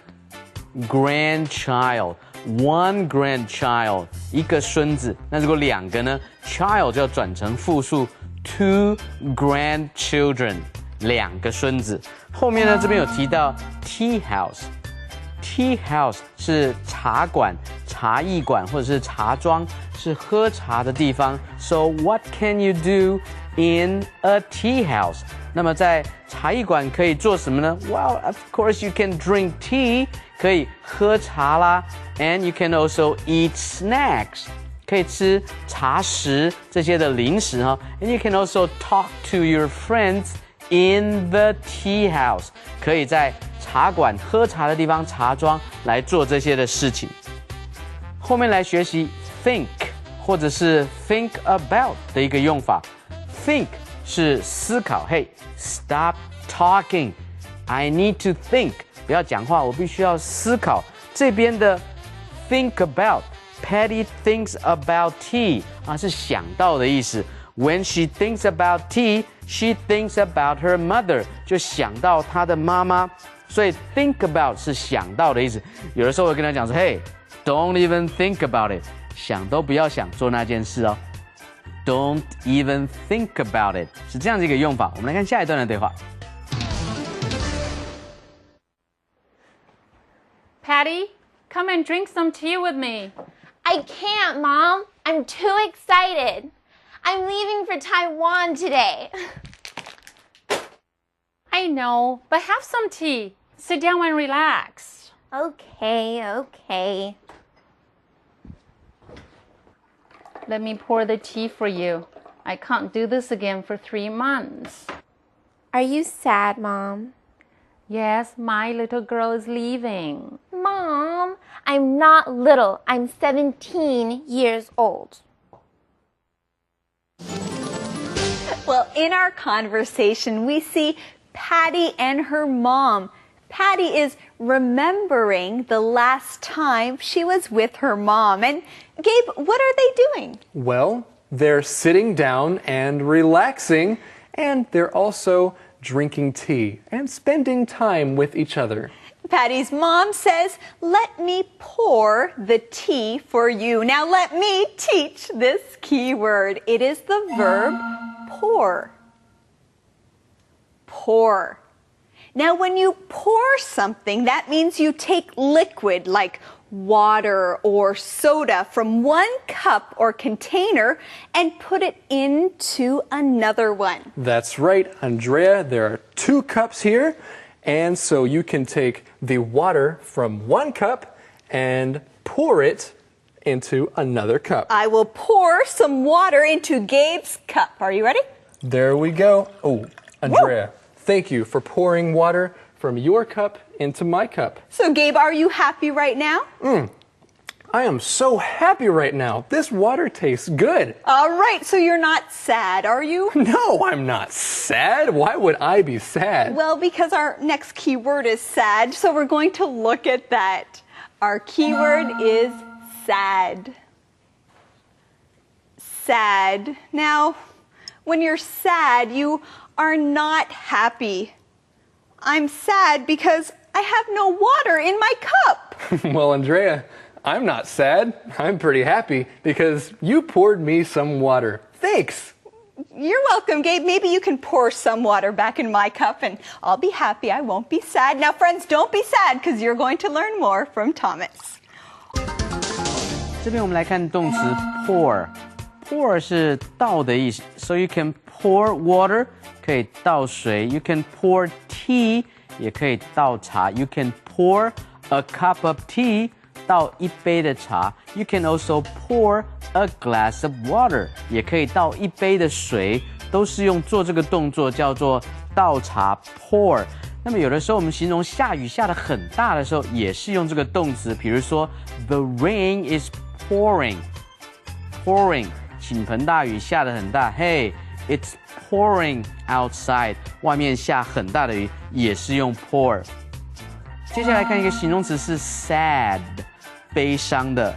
，grandchild， one grandchild， 一个孙子。那如果2个呢 ，child 就要转成复数 ，two grandchildren， 2个孙子。后面呢这边有提到 tea house。Tea house 是茶馆、茶艺馆或者是茶庄，是喝茶的地方。So what can you do in a tea house? 那么在茶艺馆可以做什么呢 ？Well, of course you can drink tea， 可以喝茶啦。And you can also eat snacks， 可以吃茶食这些的零食哈。And you can also talk to your friends in the tea house， 可以在茶馆喝茶的地方茶庄来做这些的事情。后面来学习 think 或者是 think about 的一个用法。think 是思考，嘿 ，stop talking， I need to think， 不要讲话，我必须要思考。这边的 think about。Patty thinks about tea 啊，是想到的意思。When she thinks about tea, she thinks about her mother， 就想到她的妈妈。所以 think about 是想到的意思。有的时候我会跟她讲说 ，Hey, don't even think about it， 想都不要想做那件事哦。Don't even think about it 是这样的一个用法。我们来看下一段的对话。Patty, come and drink some tea with me. I can't, Mom. I'm too excited. I'm leaving for Taiwan today. I know, but have some tea. Sit down and relax. Okay. Let me pour the tea for you. I can't do this again for 3 months. Are you sad, Mom? Yes, my little girl is leaving. Mom, I'm not little. I'm 17 years old. Well, in our conversation, we see Patty and her mom. Patty is remembering the last time she was with her mom. And Gabe, what are they doing? Well, they're sitting down and relaxing, and they're also drinking tea and spending time with each other. Patty's mom says, "Let me pour the tea for you." Now let me teach this key word. It is the verb pour. Pour. Now when you pour something, that means you take liquid like water or soda from one cup or container and put it into another one. That's right, Andrea. There are 2 cups here, and so you can take the water from one cup and pour it into another cup. I will pour some water into Gabe's cup. Are you ready? There we go. Oh, Andrea, thank you for pouring water from your cup into my cup. So Gabe, are you happy right now? I am so happy right now. This water tastes good. All right, so you're not sad, are you? No, I'm not sad. Why would I be sad? Well, because our next key word is sad, so we're going to look at that. Our key word is sad. Sad. Now, when you're sad, you are not happy. I'm sad because I have no water in my cup. Well, Andrea, I'm not sad. I'm pretty happy because you poured me some water. Thanks. You're welcome, Gabe. Maybe you can pour some water back in my cup and I'll be happy. I won't be sad. Now, friends, don't be sad because you're going to learn more from Thomas. 这边我们来看动词 pour。pour 是倒的意思 ，so you can pour water 可以倒水 ，you can pour tea 也可以倒茶 ，you can pour a cup of tea 倒一杯的茶 ，you can also pour a glass of water 也可以倒一杯的水，都是用做这个动作叫做倒茶 pour。那么有的时候我们形容下雨下得很大的时候，也是用这个动词，比如说 The rain is pouring，pouring 倾盆大雨下得很大 ，Hey it's pouring outside， 外面下很大的雨，也是用 pour。接下来看一个形容词是 sad， 悲伤的。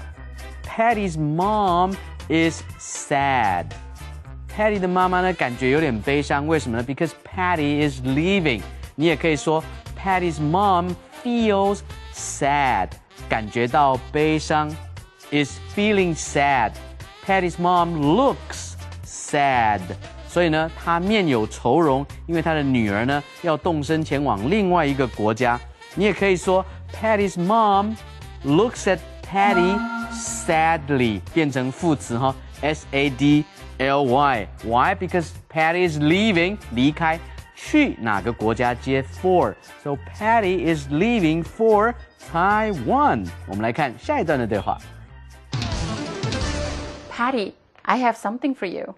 Patty's mom is sad。Patty 的妈妈呢，感觉有点悲伤，为什么呢 ？Because Patty is leaving。你也可以说 Patty's mom feels sad， 感觉到悲伤 is feeling sad。Patty's mom looks sad， 所以呢，她面有愁容，因为她的女儿呢要动身前往另外一个国家。你也可以说 Patty's mom looks at Patty sadly， 变成副词哈 ，sadly。Why? Because Patty is leaving， 离开，去哪个国家接 for？ So Patty is leaving for Taiwan。我们来看下一段的对话。Patty, I have something for you.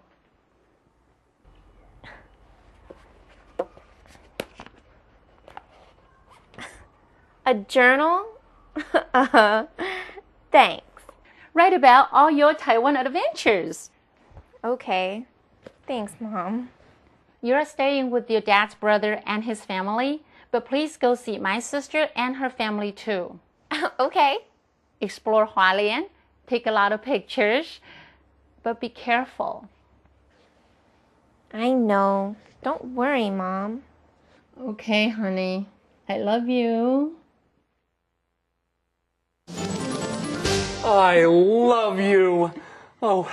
A journal? Thanks. Write about all your Taiwan adventures. Okay. Thanks, Mom. You're staying with your dad's brother and his family, But please go see my sister and her family too. Okay. Explore Hualien, take a lot of pictures, but be careful. I know. Don't worry, Mom. Okay, honey. I love you. I love you. Oh,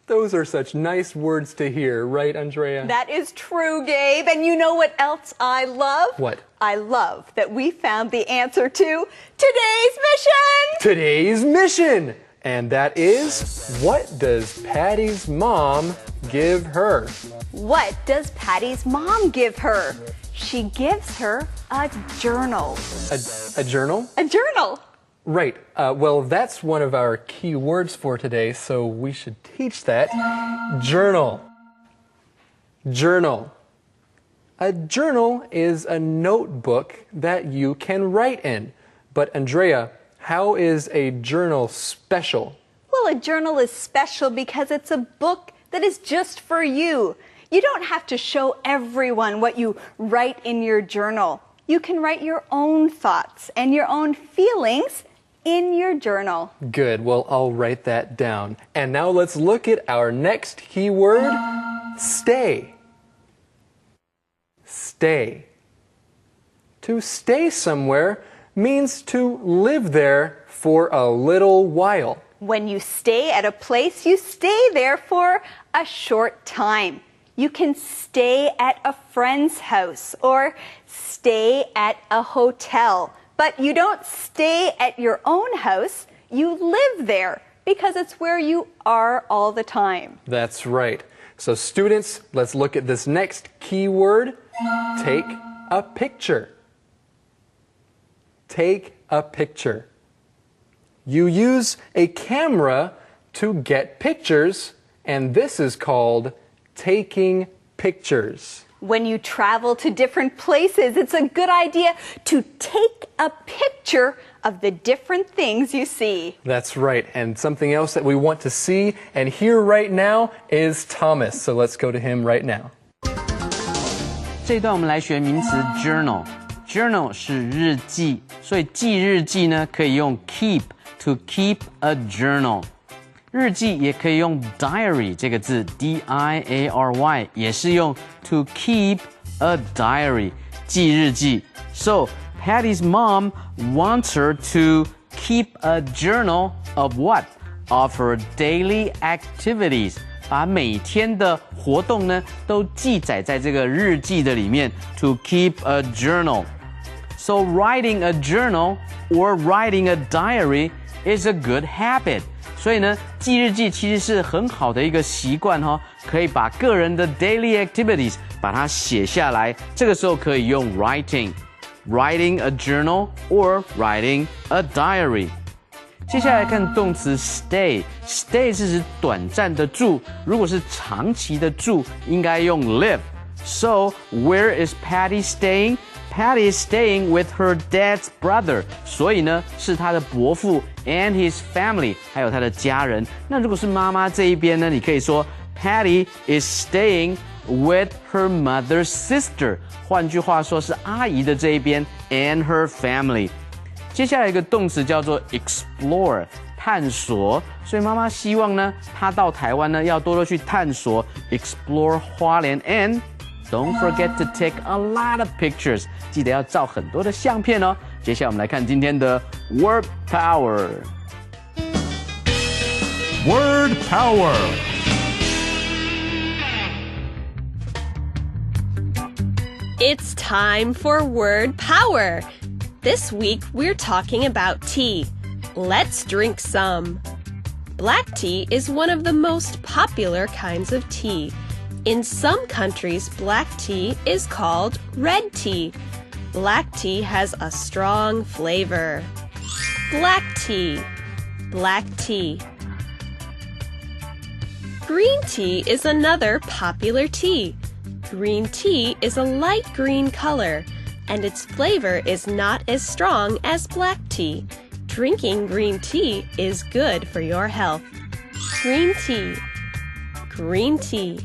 those are such nice words to hear, right, Andrea? That is true, Gabe. And you know what else I love? What? I love that we found the answer to today's mission! Today's mission! And that is, what does Patty's mom give her? What does Patty's mom give her? She gives her a journal. A journal? A journal. Right. Well, that's one of our key words for today, so we should teach that. Journal. Journal. A journal is a notebook that you can write in. But Andrea, how is a journal special? Well, a journal is special because it's a book that is just for you. You don't have to show everyone what you write in your journal. You can write your own thoughts and your own feelings in your journal. Good. Well, I'll write that down. And now let's look at our next key word, stay. Stay. To stay somewhere means to live there for a little while. When you stay at a place, you stay there for a short time. You can stay at a friend's house or stay at a hotel. But you don't stay at your own house, you live there because it's where you are all the time. That's right. So students, let's look at this next key word, take a picture. Take a picture. You use a camera to get pictures, and this is called taking pictures. When you travel to different places, it's a good idea to take a picture of the different things you see. That's right. And something else that we want to see and hear right now is Thomas. So let's go to him right now. 这一段我们来学名词 journal。journal 是日记，所以记日记呢可以用 keep to keep a journal。日记也可以用 diary 这个字 D-I-A-R-Y 也是用 to keep a diary 记日记。So Patty's mom wants her to keep a journal of what? Of her daily activities. 把每天的活动呢都记载在这个日记的里面 to keep a journal. So writing a journal or writing a diary is a good habit. 所以呢，记日记其实是很好的一个习惯哦，可以把个人的 daily activities 把它写下来。这个时候可以用 writing a journal or writing a diary。接下来看动词 stay 是指短暂的住，如果是长期的住，应该用 live。So where is Patty staying? Patty is staying with her dad's brother. 所以呢，是她的伯父 and his family， 还有她的家人。那如果是妈妈这一边呢，你可以说 Patty is staying with her mother's sister。换句话说是阿姨的这一边 and her family。接下来一个动词叫做 explore， 探索。所以妈妈希望呢，她到台湾呢要多多去探索 explore 花莲 and don't forget to take a lot of pictures， 记得要照很多的相片哦。接下来我们来看今天的 Word Power。Word Power。It's time for Word Power. This week we're talking about tea. Let's drink some. Black tea is one of the most popular kinds of tea. In some countries, black tea is called red tea. Black tea has a strong flavor. Black tea. Black tea. Green tea is another popular tea. Green tea is a light green color, and its flavor is not as strong as black tea. Drinking green tea is good for your health. Green tea. Green tea.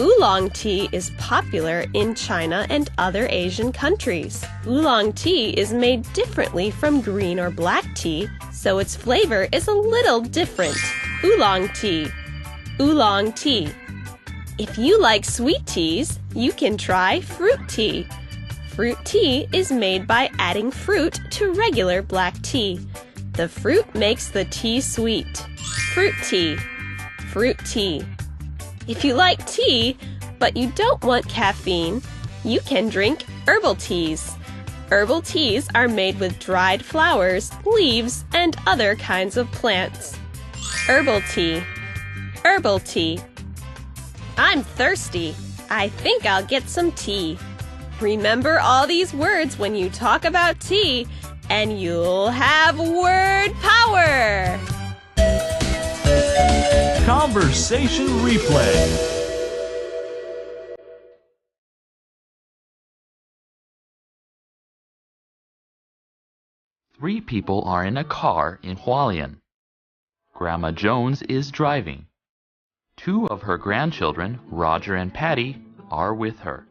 Oolong tea is popular in China and other Asian countries. Oolong tea is made differently from green or black tea, so its flavor is a little different. Oolong tea. Oolong tea. If you like sweet teas, you can try fruit tea. Fruit tea is made by adding fruit to regular black tea. The fruit makes the tea sweet. Fruit tea. Fruit tea. If you like tea, but you don't want caffeine, you can drink herbal teas. Herbal teas are made with dried flowers, leaves, and other kinds of plants. Herbal tea. Herbal tea. I'm thirsty. I think I'll get some tea. Remember all these words when you talk about tea, and you'll have word power! Conversation replay. Three people are in a car in Hualien. Grandma Jones is driving. Two of her grandchildren, Roger and Patty, are with her.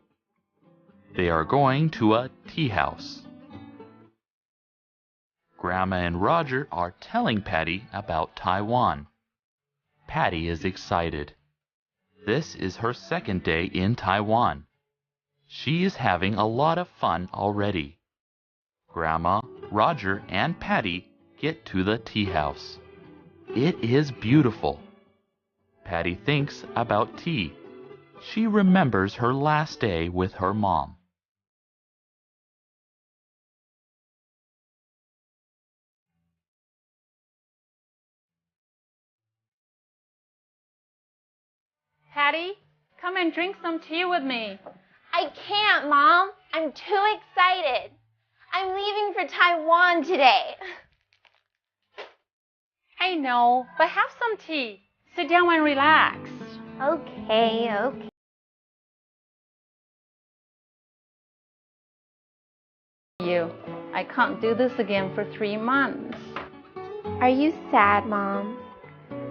They are going to a tea house. Grandma and Roger are telling Patty about Taiwan. Patty is excited. This is her second day in Taiwan. She is having a lot of fun already. Grandma, Roger, and Patty get to the tea house. It is beautiful. Patty thinks about tea. She remembers her last day with her mom. Patty, come and drink some tea with me. I can't, Mom. I'm too excited. I'm leaving for Taiwan today. I know, but have some tea. Sit down and relax. Okay. I can't do this again for 3 months. Are you sad, Mom?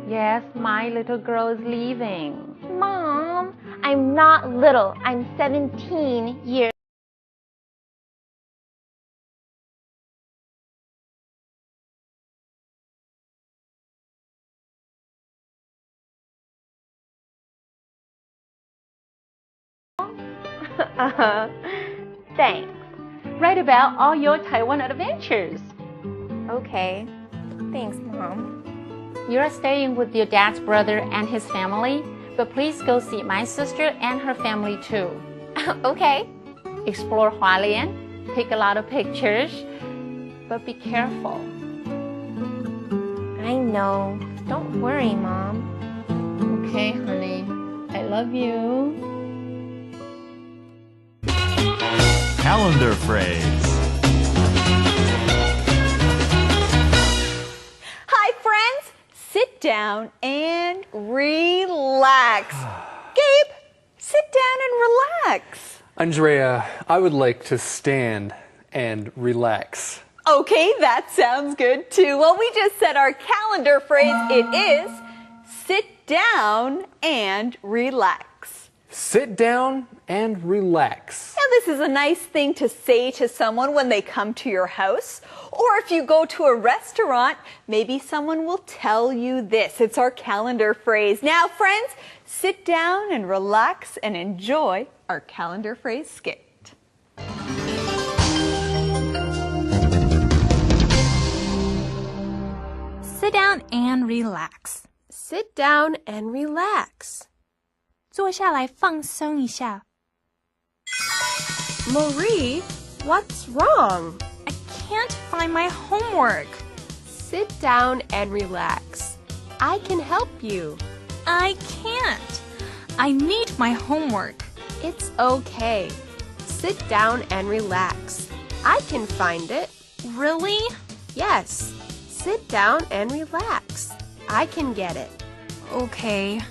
Yes, my little girl is leaving. Mom, I'm not little. I'm 17 years. Thanks. Write about all your Taiwan adventures. Okay. Thanks, Mom. You're staying with your dad's brother and his family, but please go see my sister and her family too. Okay. Explore Hualien, take a lot of pictures, but be careful. I know. Don't worry, Mom. Okay, honey. I love you. Calendar phrase. Hi, friends. Sit down and relax. Gabe, sit down and relax. Andrea, I would like to stand and relax. Okay, that sounds good too. Well, we just said our calendar phrase. It is sit down and relax. Sit down and relax. Now, this is a nice thing to say to someone when they come to your house. Or if you go to a restaurant, maybe someone will tell you this. It's our calendar phrase. Now, friends, sit down and relax and enjoy our calendar phrase skit. Sit down and relax. Sit down and relax. 坐下来放松一下。 Marie, what's wrong? I can't find my homework. Sit down and relax. I can help you. I can't. I need my homework. It's okay. Sit down and relax. I can find it. Really? Yes. Sit down and relax. I can get it. Okay.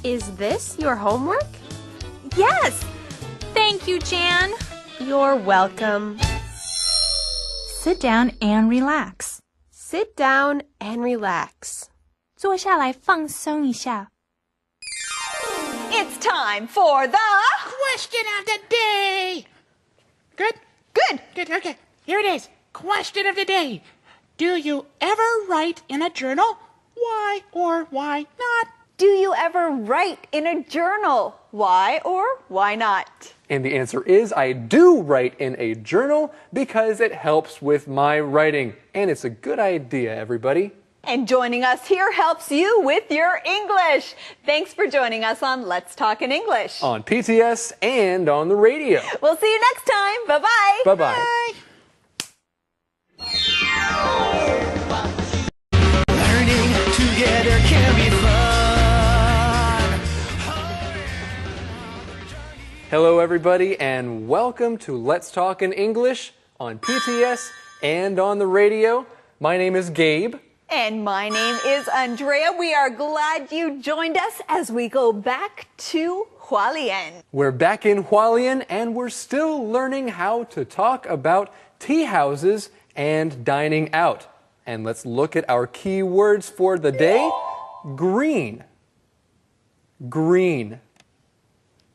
Is this your homework? Yes! Thank you, Jan. You're welcome. Sit down and relax. Sit down and relax. 坐下来放松一下。It's time for the question of the day. Good? Good. Good, okay. Here it is. Question of the day. Do you ever write in a journal? Why or why not? Do you ever write in a journal? Why or why not? And the answer is I do write in a journal because it helps with my writing. And it's a good idea, everybody. And joining us here helps you with your English. Thanks for joining us on Let's Talk in English. On PTS and on the radio. We'll see you next time. Bye-bye. Bye-bye. Learning together can be fun. Hello, everybody, and welcome to Let's Talk in English on PTS and on the radio. My name is Gabe. And my name is Andrea. We are glad you joined us as we go back to Hualien. We're back in Hualien, and we're still learning how to talk about tea houses and dining out. And let's look at our key words for the day. Green. Green.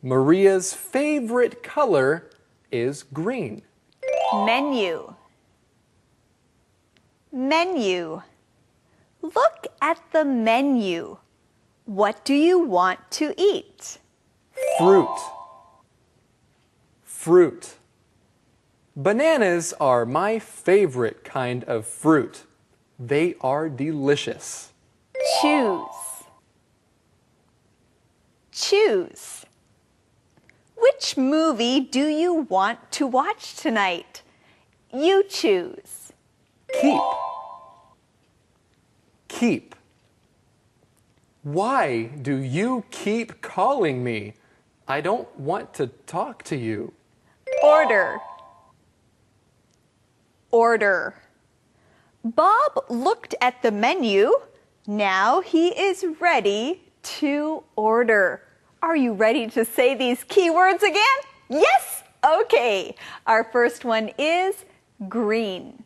Maria's favorite color is green. Menu. Menu. Look at the menu. What do you want to eat? Fruit. Fruit. Bananas are my favorite kind of fruit. They are delicious. Choose. Choose. Which movie do you want to watch tonight? You choose. Keep. Keep. Why do you keep calling me? I don't want to talk to you. Order. Order. Bob looked at the menu. Now he is ready to order. Are you ready to say these keywords again? Yes? Okay. Our first one is green.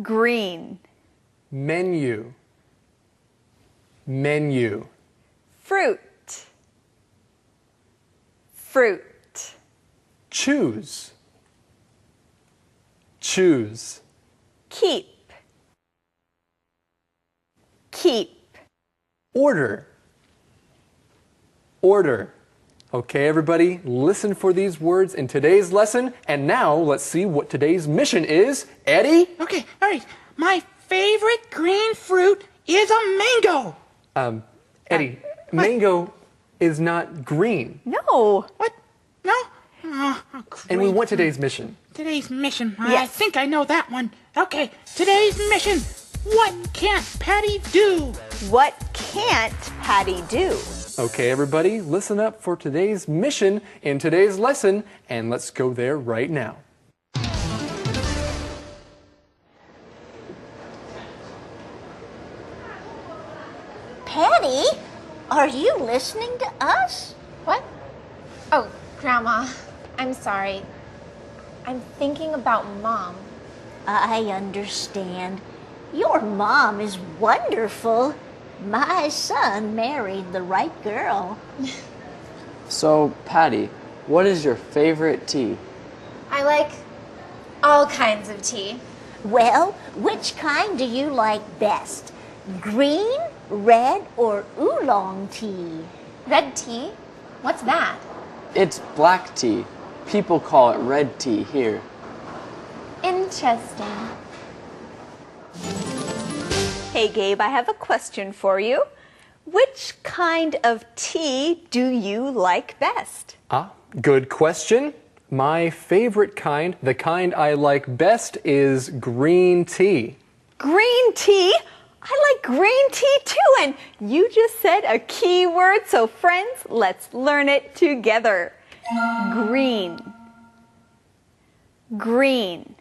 Green. Menu. Menu. Fruit. Fruit. Choose. Choose. Keep. Keep. Order. Order. Okay, everybody, listen for these words in today's lesson. And now let's see what today's mission is. Eddie? Okay, all right. My favorite green fruit is a mango. Eddie, mango is not green. No. What? No? Oh, And we want today's mission. Today's mission. I Yes. think I know that one. Okay, today's mission. What can't Patty do? What can't Patty do? Okay, everybody, listen up for today's mission in today's lesson, and let's go there right now. Patty, are you listening to us? What? Oh, Grandma, I'm sorry. I'm thinking about Mom. I understand. Your mom is wonderful. My son married the right girl. So, Patty, what is your favorite tea? I like all kinds of tea. Well, which kind do you like best? Green, red, or oolong tea? Red tea? What's that? It's black tea. People call it red tea here. Interesting. Hey, Gabe, I have a question for you. Which kind of tea do you like best? Good question. My favorite kind, the kind I like best, is green tea. Green tea? I like green tea too, and you just said a key word, so friends, let's learn it together. Green. Green.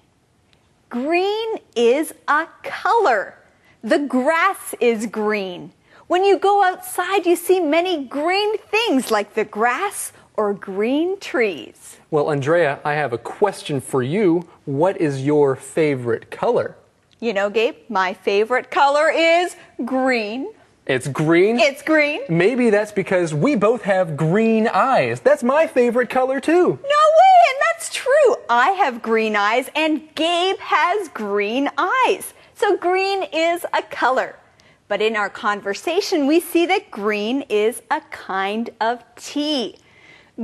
Green is a color. The grass is green. When you go outside, you see many green things like the grass or green trees. Well, Andrea, I have a question for you. What is your favorite color? You know, Gabe, my favorite color is green. It's green? It's green. Maybe that's because we both have green eyes. That's my favorite color too. No way, and that's true. I have green eyes and Gabe has green eyes. So green is a color. But in our conversation, we see that green is a kind of tea.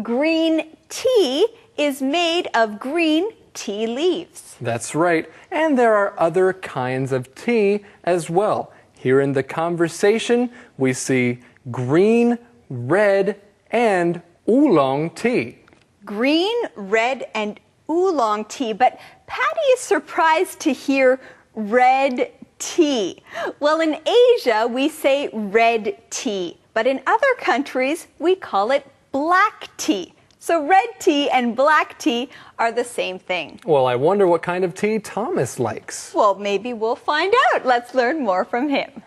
Green tea is made of green tea leaves. That's right. And there are other kinds of tea as well. Here in the conversation, we see green, red, and oolong tea. Green, red, and oolong tea. But Patty is surprised to hear red tea. Well, in Asia, we say red tea. But in other countries, we call it black tea. So red tea and black tea are the same thing. Well, I wonder what kind of tea Thomas likes. Well, maybe we'll find out. Let's learn more from him.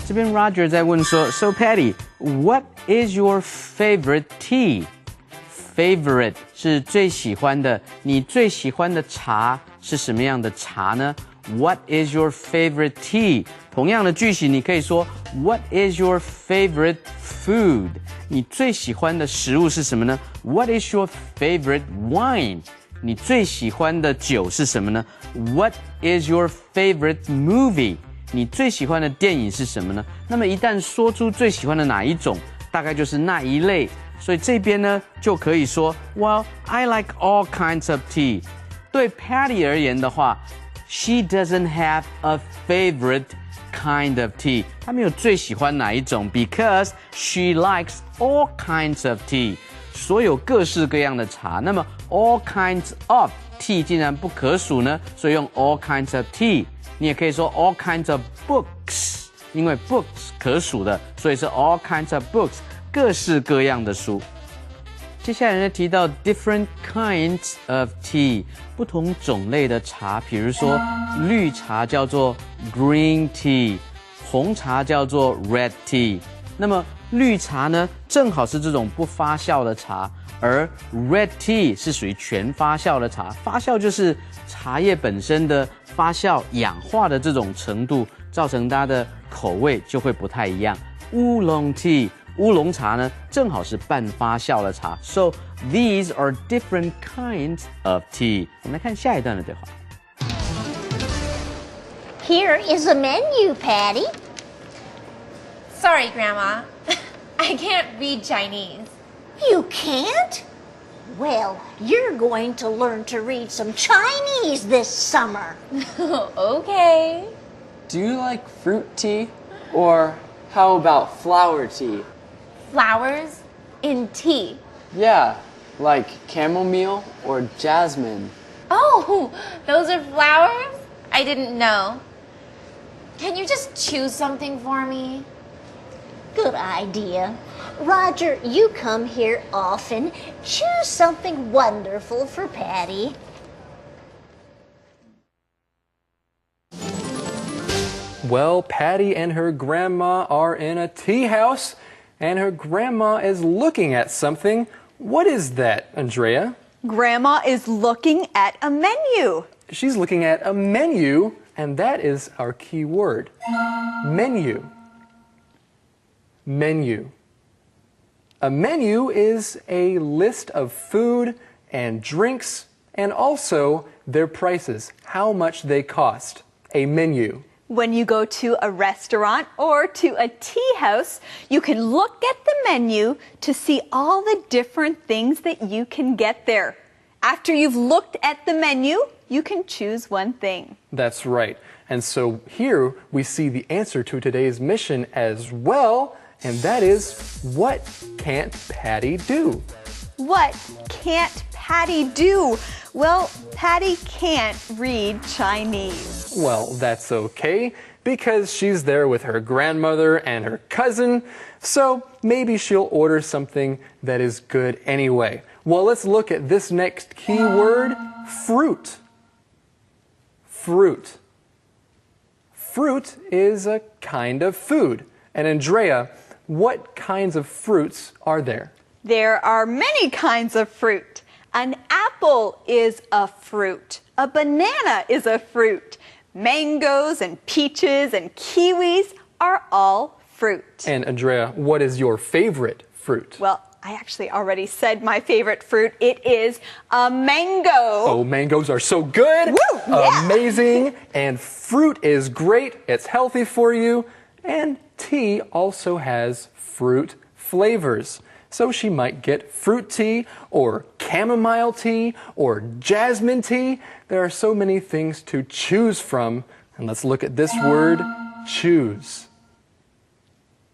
这边 Roger 在问说 So Patty, what is your favorite tea? Favorite 是最喜欢的，你最喜欢的茶是什么样的茶呢？ What is your favorite tea? 同样的句型，你可以说 What is your favorite food? 你最喜欢的食物是什么呢？ What is your favorite wine? 你最喜欢的酒是什么呢？ What is your favorite movie? 你最喜欢的电影是什么呢？那么一旦说出最喜欢的哪一种，大概就是那一类。所以这边呢就可以说 Well, I like all kinds of tea. 对 Patty 而言的话She doesn't have a favorite kind of tea. 她没有最喜欢哪一种 because she likes all kinds of tea. 所有各式各样的茶。那么 all kinds of tea 竟然不可数呢，所以用 all kinds of tea. 你也可以说 all kinds of books. 因为 books 可数的，所以是 all kinds of books. 各式各样的书。接下来呢提到 different kinds of tea， 不同种类的茶，比如说绿茶叫做 green tea， 红茶叫做 red tea。那么绿茶呢正好是这种不发酵的茶，而 red tea 是属于全发酵的茶。发酵就是茶叶本身的发酵氧化的这种程度，造成它的口味就会不太一样。乌龙 tea。乌龙茶呢，正好是半发酵的茶。So these are different kinds of tea. 我们来看下一段的对话。Here is a menu, Patty. Sorry, Grandma. I can't read Chinese. You can't? Well, you're going to learn to read some Chinese this summer. Okay. Do you like fruit tea? Or how about flower tea? Flowers in tea. Yeah, like chamomile or jasmine. Oh, those are flowers? I didn't know. Can you just choose something for me? Good idea. Roger, you come here often. Choose something wonderful for Patty. Well, Patty and her grandma are in a tea house, and her grandma is looking at something. What is that, Andrea? Grandma is looking at a menu. She's looking at a menu, and that is our key word. Menu. Menu. A menu is a list of food and drinks, and also their prices, how much they cost. A menu. When you go to a restaurant or to a tea house, you can look at the menu to see all the different things that you can get there. After you've looked at the menu, you can choose one thing. That's right. And so here we see the answer to today's mission as well, and that is, what can't Patty do? What can't Patty do? Well, Patty can't read Chinese. Well, that's okay, because she's there with her grandmother and her cousin, so maybe she'll order something that is good anyway. Well, let's look at this next key word, fruit. Fruit. Fruit is a kind of food. And Andrea, what kinds of fruits are there? There are many kinds of fruit. An apple is a fruit. A banana is a fruit. Mangoes and peaches and kiwis, are all fruit. And Andrea, what is your favorite fruit? Well, I actually already said my favorite fruit. It is a mango. Oh, mangoes are so good. Woo, yeah. Amazing. And fruit is great. It's healthy for you. And tea also has fruit flavors. So she might get fruit tea or chamomile tea or jasmine tea. There are so many things to choose from. And let's look at this word, choose.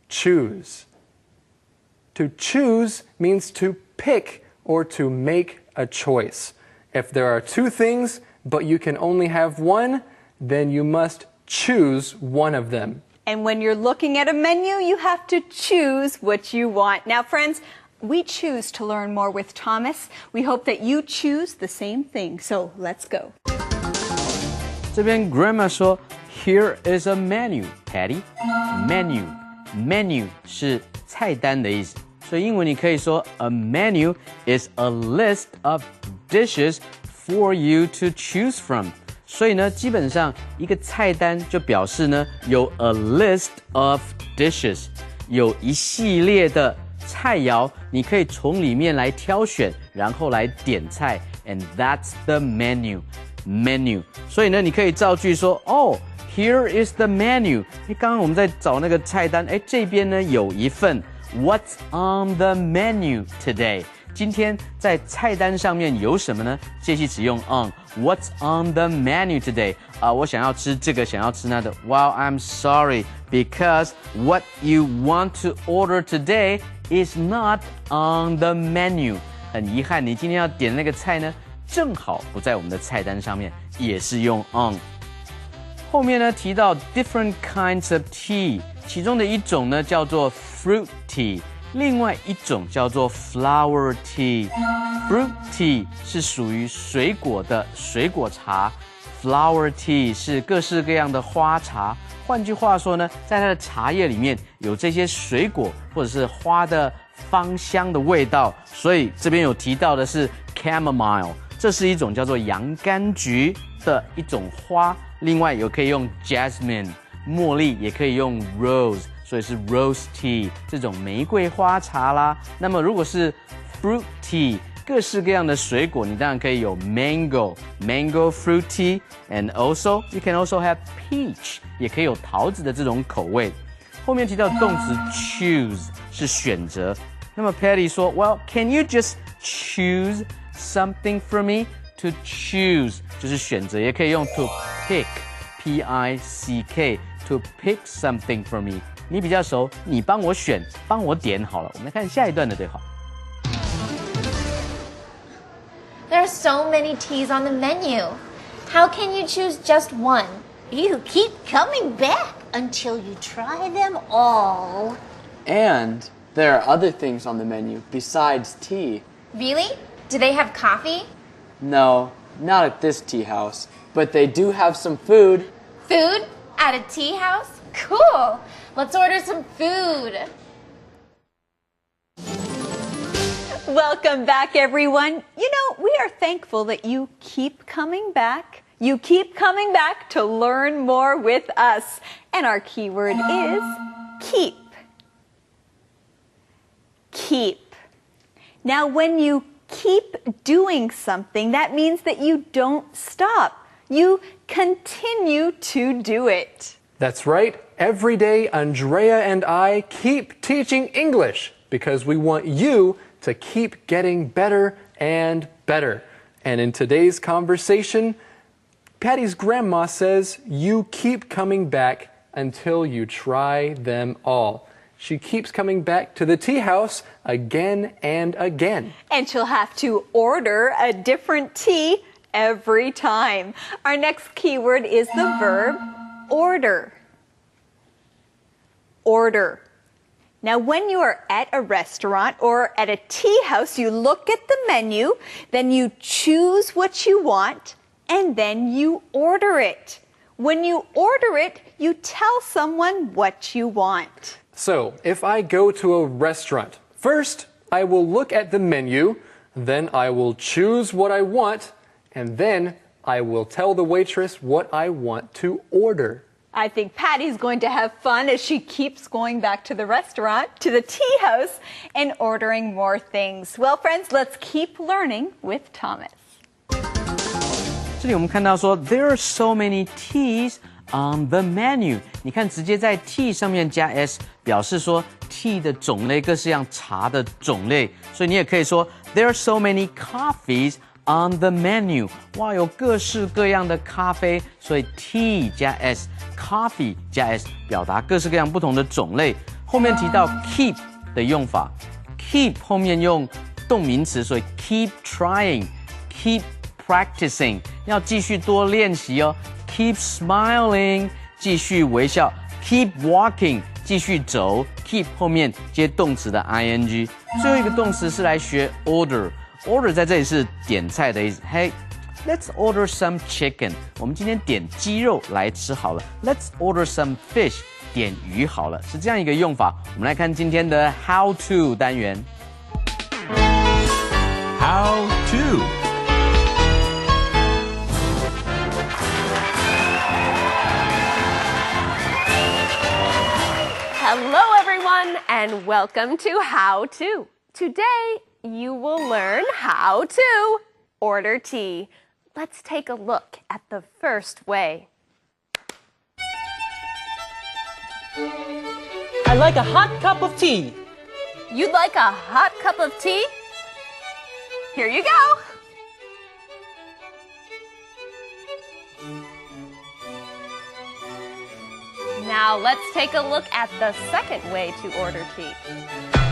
Choose. To choose means to pick or to make a choice. If there are two things, but you can only have one, then you must choose one of them. And when you're looking at a menu, you have to choose what you want. Now, friends, we choose to learn more with Thomas. We hope that you choose the same thing. So let's go. 这边 Grandma 说 Here is a menu, Patty. Menu 是菜单的意思，所以英文你可以说 A menu is a list of dishes for you to choose from. 所以呢，基本上一个菜单就表示呢有 a list of dishes， 有一系列的菜肴，你可以从里面来挑选，然后来点菜 ，and that's the menu. 所以呢，你可以造句说哦。Here is the menu. 刚刚我们在找那个菜单，这边呢有一份 What's on the menu today? 今天在菜单上面有什么呢？介系词用 on. What's on the menu today? 我想要吃这个，想要吃那的。Well, I'm sorry, because what you want to order today is not on the menu. 很遗憾，你今天要点那个菜呢，正好不在我们的菜单上面，也是用 on。后面呢提到 different kinds of tea， 其中的一种呢叫做 fruit tea， 另外一种叫做 flower tea。fruit tea 是属于水果的水果茶 ，flower tea 是各式各样的花茶。换句话说呢，在它的茶叶里面有这些水果或者是花的芳香的味道，所以这边有提到的是 chamomile， 这是一种叫做洋甘菊的一种花。另外有可以用 jasmine 茉莉，也可以用 rose， 所以是 rose tea 这种玫瑰花茶啦。那么如果是 fruit tea， 各式各样的水果，你当然可以有 mango fruit tea， and also you can also have peach， 也可以有桃子的这种口味。后面提到动词 choose 是选择。那么 Patty 说 Well, can you just choose something for me? To choose 就是选择，也可以用 to pick P-I-C-K to pick something for me。你比较熟，你帮我选，帮我点好了。我们来看下一段的对话。There are so many teas on the menu. How can you choose just one? You keep coming back until you try them all. And there are other things on the menu besides tea. Really? Do they have coffee? No, not at this tea house, but they do have some food. Food? At a tea house? Cool. Let's order some food. Welcome back, everyone. You know, we are thankful that you keep coming back. You keep coming back to learn more with us. And our keyword is keep. Keep. Now, when you keep doing something, that means that you don't stop. You continue to do it. That's right. Every day, Andrea and I keep teaching English because we want you to keep getting better and better. And in today's conversation, Patty's grandma says you keep coming back until you try them all. She keeps coming back to the tea house again and again. And she'll have to order a different tea every time. Our next keyword is the verb order. Order. Now, when you are at a restaurant or at a tea house, you look at the menu, then you choose what you want, and then you order it. When you order it, you tell someone what you want. So, if I go to a restaurant, first I will look at the menu, then I will choose what I want, and then I will tell the waitress what I want to order. I think Patty's going to have fun as she keeps going back to the restaurant, to the tea house, and ordering more things. Well, friends, let's keep learning with Thomas. 这里我们看到说 there are so many teas on the menu. 你看，直接在 tea 上面加 s， 表示说 tea 的种类，各式样茶的种类。所以你也可以说 there are so many coffees on the menu. 哇，有各式各样的咖啡，所以 tea 加 s， coffee 加 s， 表达各式各样不同的种类。后面提到 keep 的用法 ，keep 后面用动名词，所以 keep trying，keep practicing， 要继续多练习哦。Keep smiling， 继续微笑。Keep walking， 继续走。Keep 后面接动词的 ing。最后一个动词是来学 order。order 在这里是点菜的意思。Hey, let's order some chicken。我们今天点鸡肉来吃好了。Let's order some fish。点鱼好了，是这样一个用法。我们来看今天的 How to 单元。How to. Hello everyone and welcome to How To. Today you will learn how to order tea. Let's take a look at the first way. I'd like a hot cup of tea. You'd like a hot cup of tea? Here you go. Now let's take a look at the second way to order tea.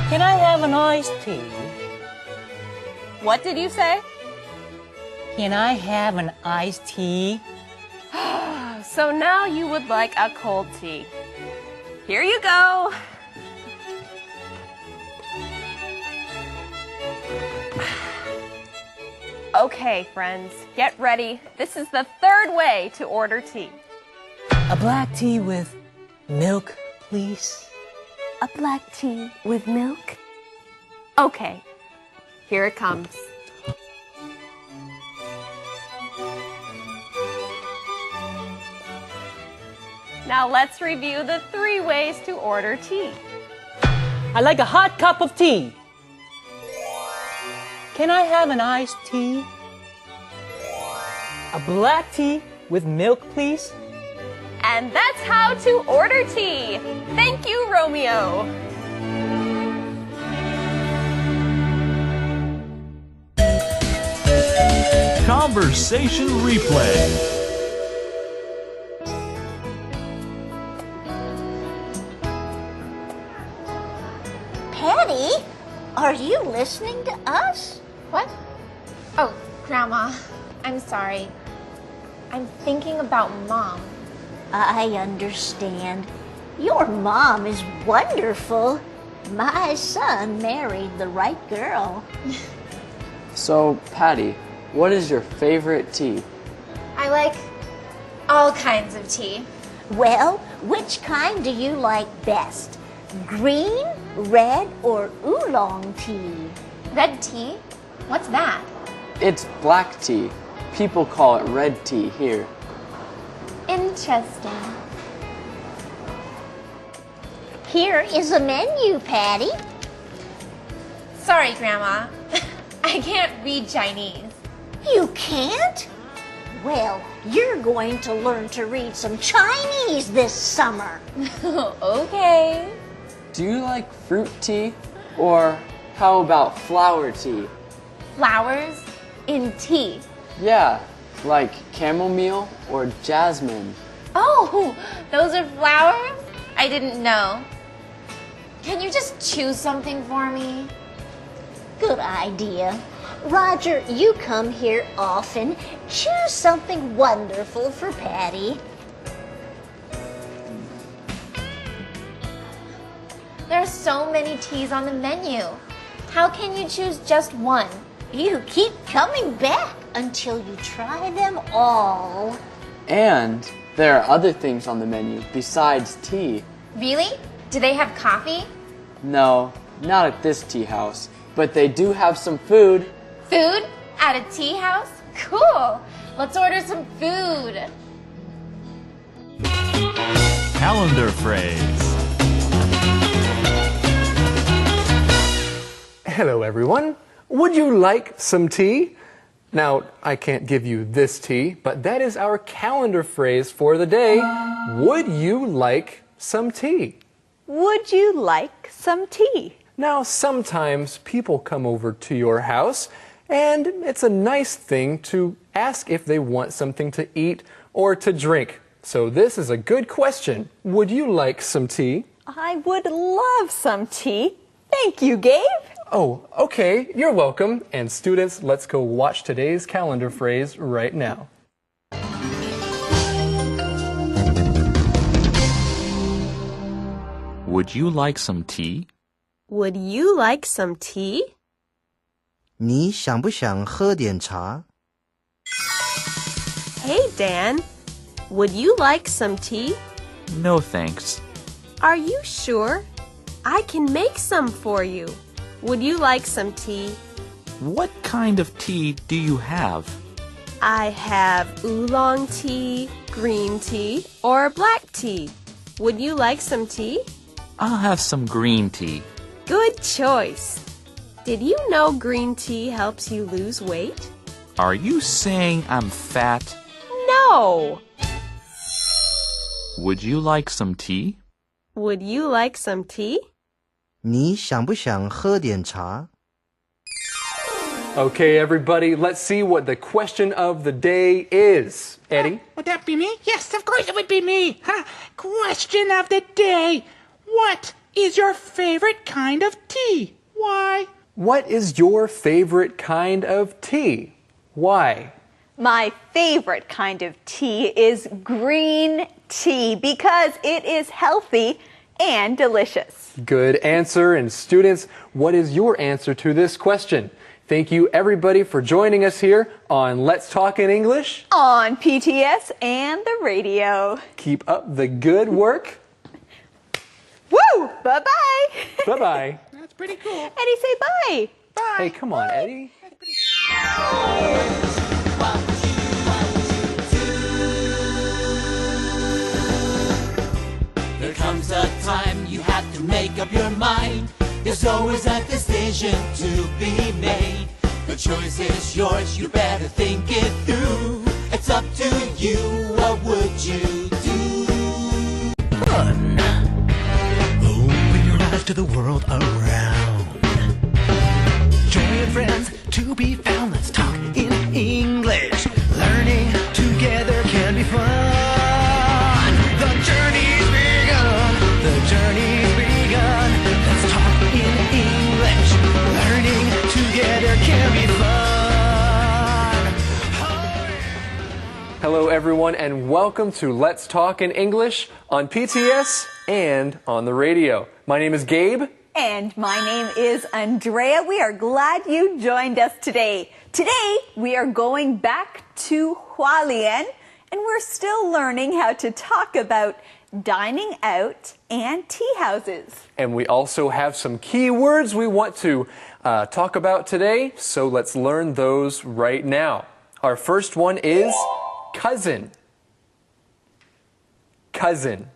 Can I have an iced tea? What did you say? Can I have an iced tea? So now you would like a cold tea. Here you go. Okay, friends, get ready. This is the third way to order tea. A black tea with milk, please. A black tea with milk? Okay, here it comes. Now let's review the three ways to order tea. I'd like a hot cup of tea. Can I have an iced tea? A black tea with milk, please. And that's how to order tea. Thank you, Romeo. Conversation replay. Patty, are you listening to us? What? Oh, Grandma, I'm sorry. I'm thinking about Mom. I understand. Your mom is wonderful. My son married the right girl. So, Patty, what is your favorite tea? I like all kinds of tea. Well, which kind do you like best? Green, red, or oolong tea? Red tea? What's that? It's black tea. People call it red tea here. Interesting. Here is a menu, Patty. Sorry, Grandma. I can't read Chinese. You can't? Well, you're going to learn to read some Chinese this summer. Okay. Do you like fruit tea? Or how about flower tea? Flowers in tea. Yeah, like chamomile or jasmine. Oh, those are flowers? I didn't know. Can you just choose something for me? Good idea. Roger, you come here often. Choose something wonderful for Patty. There are so many teas on the menu. How can you choose just one? You keep coming back until you try them all. And there are other things on the menu besides tea. Really? Do they have coffee? No, not at this tea house. But they do have some food. Food? At a tea house? Cool. Let's order some food. calendar phrase. Hello, everyone. Would you like some tea? Now, I can't give you this tea, but that is our calendar phrase for the day. Would you like some tea? Would you like some tea? Now, sometimes people come over to your house, and it's a nice thing to ask if they want something to eat or to drink. So this is a good question. Would you like some tea? I would love some tea. Thank you, Gabe. Oh, okay. You're welcome. And students, let's go watch today's calendar phrase right now. Would you like some tea? Would you like some tea? 你想不想喝点茶？ Hey, Dan. Would you like some tea? No thanks. Are you sure? I can make some for you. Would you like some tea? What kind of tea do you have? I have oolong tea, green tea, or black tea. Would you like some tea? I'll have some green tea. Good choice. Did you know green tea helps you lose weight? Are you saying I'm fat? No. Would you like some tea? Would you like some tea? 你想不想喝点茶？ Okay, everybody, let's see what the question of the day is. Eddie? Would that be me? Yes, of course it would be me. Question of the day. What is your favorite kind of tea? Why? What is your favorite kind of tea? Why? My favorite kind of tea is green tea because it is healthy and delicious. Good answer. And students, what is your answer to this question? Thank you, everybody, for joining us here on Let's Talk in English. On PTS and the radio. Keep up the good work. Woo! Bye-bye. Bye-bye. That's pretty cool. Eddie, say bye. Bye. Hey, come on, Eddie. There comes a time you have to make up your mind. There's always a decision to be made. The choice is yours, you better think it through. It's up to you, what would you do? Fun. Open your eyes to the world around. Join your friends to be found. Let's talk in English. Learning together can be fun. The journey's begun. The journey's begun. Let's talk in English. Learning together can be fun. Hello, everyone, and welcome to Let's Talk in English on PTS and on the radio. My name is Gabe. And my name is Andrea. We are glad you joined us today. Today, we are going back to Hualien, and we're still learning how to talk about dining out and tea houses. And we also have some key words we want to talk about today, so let's learn those right now. Our first one is cousin. Cousin.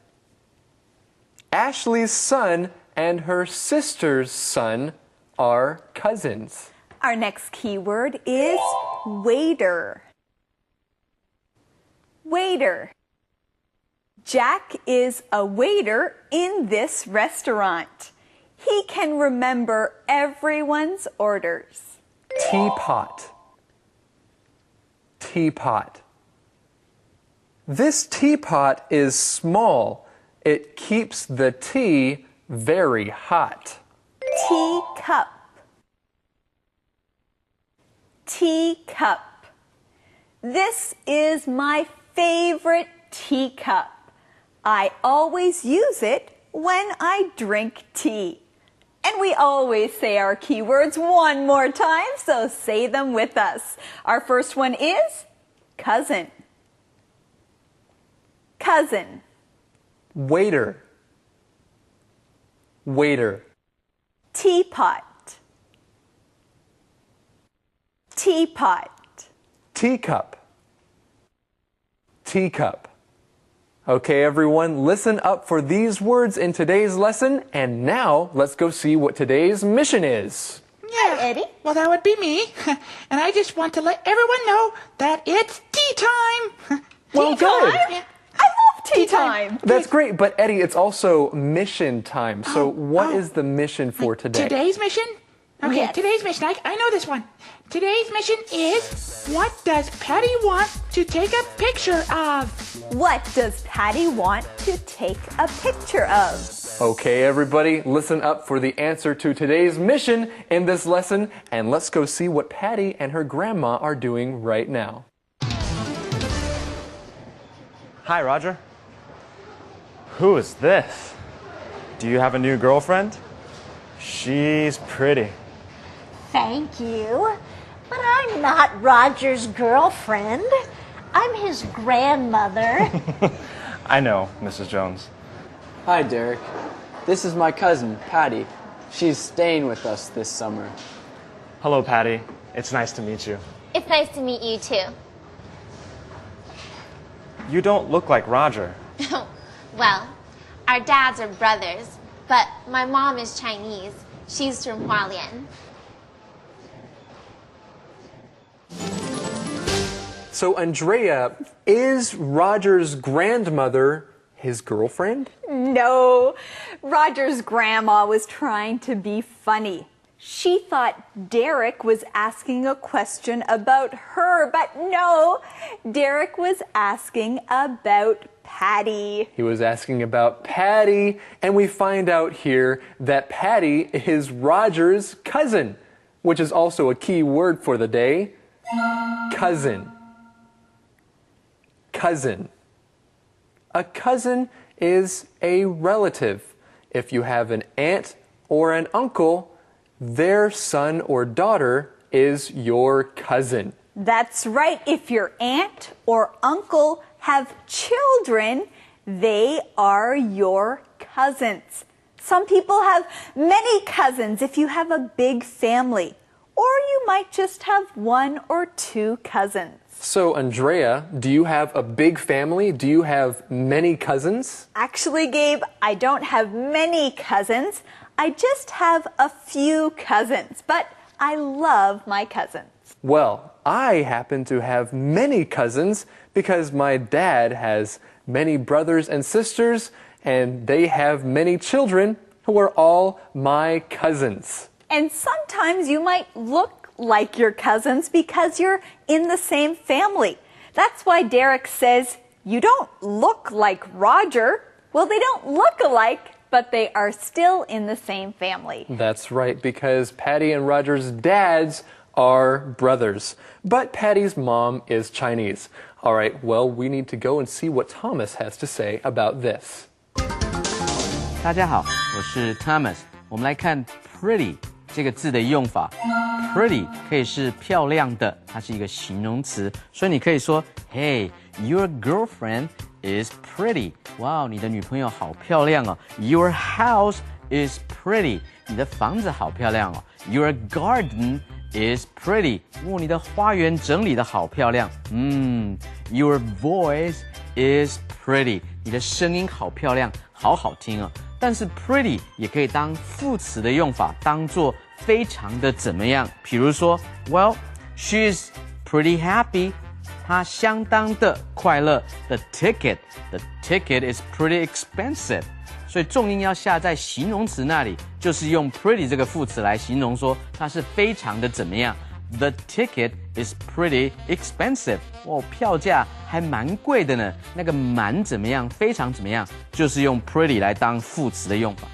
Ashley's son and her sister's son are cousins. Our next key word is waiter. Waiter. Jack is a waiter in this restaurant. He can remember everyone's orders. Teapot. Teapot. This teapot is small. It keeps the tea very hot. Teacup. Teacup. This is my favorite teacup. I always use it when I drink tea. And we always say our keywords one more time, so say them with us. Our first one is cousin. Cousin. Waiter. Waiter. Teapot. Teapot. Teacup. Teacup. Okay, everyone, listen up for these words in today's lesson, and now let's go see what today's mission is. Yeah, Eddie. Well, that would be me. And I just want to let everyone know that it's tea time. Well, good. Yeah. I love tea time. That's great, but Eddie, it's also mission time. So what is the mission for today? Today's mission? Okay, Yes. today's mission. I know this one. Today's mission is, what does Patty want to take a picture of? What does Patty want to take a picture of? Okay, everybody, listen up for the answer to today's mission in this lesson, and let's go see what Patty and her grandma are doing right now. Hi, Roger. Who is this? Do you have a new girlfriend? She's pretty. Thank you. But I'm not Roger's girlfriend. I'm his grandmother. I know, Mrs. Jones. Hi, Derek. This is my cousin, Patty. She's staying with us this summer. Hello, Patty. It's nice to meet you. It's nice to meet you too. You don't look like Roger. Well, our dads are brothers, but my mom is Chinese. She's from Hualien. So, Andrea, is Roger's grandmother his girlfriend? No, Roger's grandma was trying to be funny. She thought Derek was asking a question about her, but no, Derek was asking about Patty. He was asking about Patty, and we find out here that Patty is Roger's cousin, which is also a key word for the day. Cousin. Cousin. A cousin is a relative. If you have an aunt or an uncle, their son or daughter is your cousin. That's right. If your aunt or uncle have children, they are your cousins. Some people have many cousins if you have a big family, or you might just have one or two cousins. So, Andrea, do you have a big family? Do you have many cousins? Actually, Gabe, I don't have many cousins. I just have a few cousins, but I love my cousins. Well, I happen to have many cousins because my dad has many brothers and sisters, and they have many children who are all my cousins. And sometimes you might look like your cousins because you're in the same family. That's why Derek says, you don't look like Roger. Well, they don't look alike, but they are still in the same family. That's right, because Patty and Roger's dads are brothers. But Patty's mom is Chinese. All right, well, we need to go and see what Thomas has to say about this. 大家好，我是 Thomas。我们来看 pretty 这个字的用法。pretty 可以是漂亮的，它是一个形容词，所以你可以说 Hey, your girlfriend is pretty. 哇，你的女朋友好漂亮哦。Your house is pretty. 你的房子好漂亮哦。Your garden is pretty. 哇，你的花园整理得好漂亮。Your voice is pretty. 你的声音好漂亮，好好听哦。但是 pretty 也可以当副词的用法，当作非常的怎么样？比如说 ，Well, she's pretty happy. 她相当的快乐。The ticket is pretty expensive. 所以重音要下在形容词那里，就是用 pretty 这个副词来形容说它是非常的怎么样。The ticket is pretty expensive. 哦，票价还蛮贵的呢。那个蛮怎么样？非常怎么样？就是用 pretty 来当副词的用法。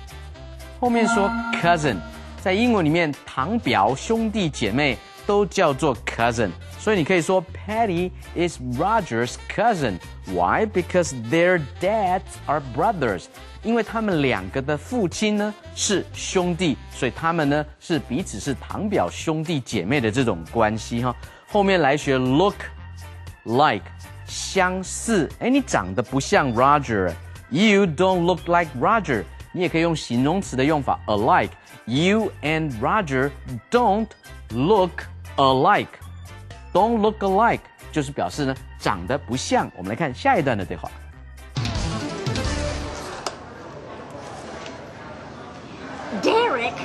后面说 cousin， 在英文里面，堂表、兄弟姐妹都叫做 cousin。所以你可以说 Patty is Roger's cousin. Why? Because their dads are brothers. 因为他们两个的父亲呢是兄弟，所以他们呢是彼此是堂表兄弟姐妹的这种关系哈。后面来学 look like 相似，你长得不像 Roger. You don't look like Roger. 你也可以用形容词的用法 alike. You and Roger don't look alike. Don't look alike 就是表示呢长得不像。我们来看下一段的对话。Derek,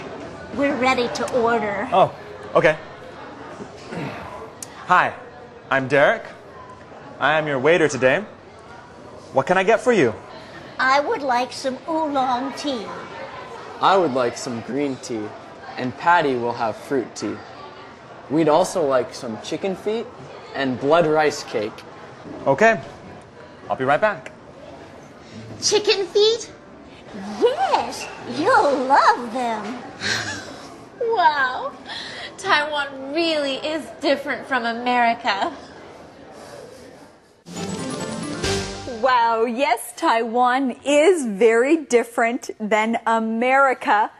we're ready to order. Oh, okay. Hi, I'm Derek. I am your waiter today. What can I get for you? I would like some oolong tea. I would like some green tea, and Patty will have fruit tea. We'd also like some chicken feet and blood rice cake. Okay, I'll be right back. Chicken feet? Yes, you'll love them. Wow, Taiwan really is different from America. Wow, yes, Taiwan is very different than America.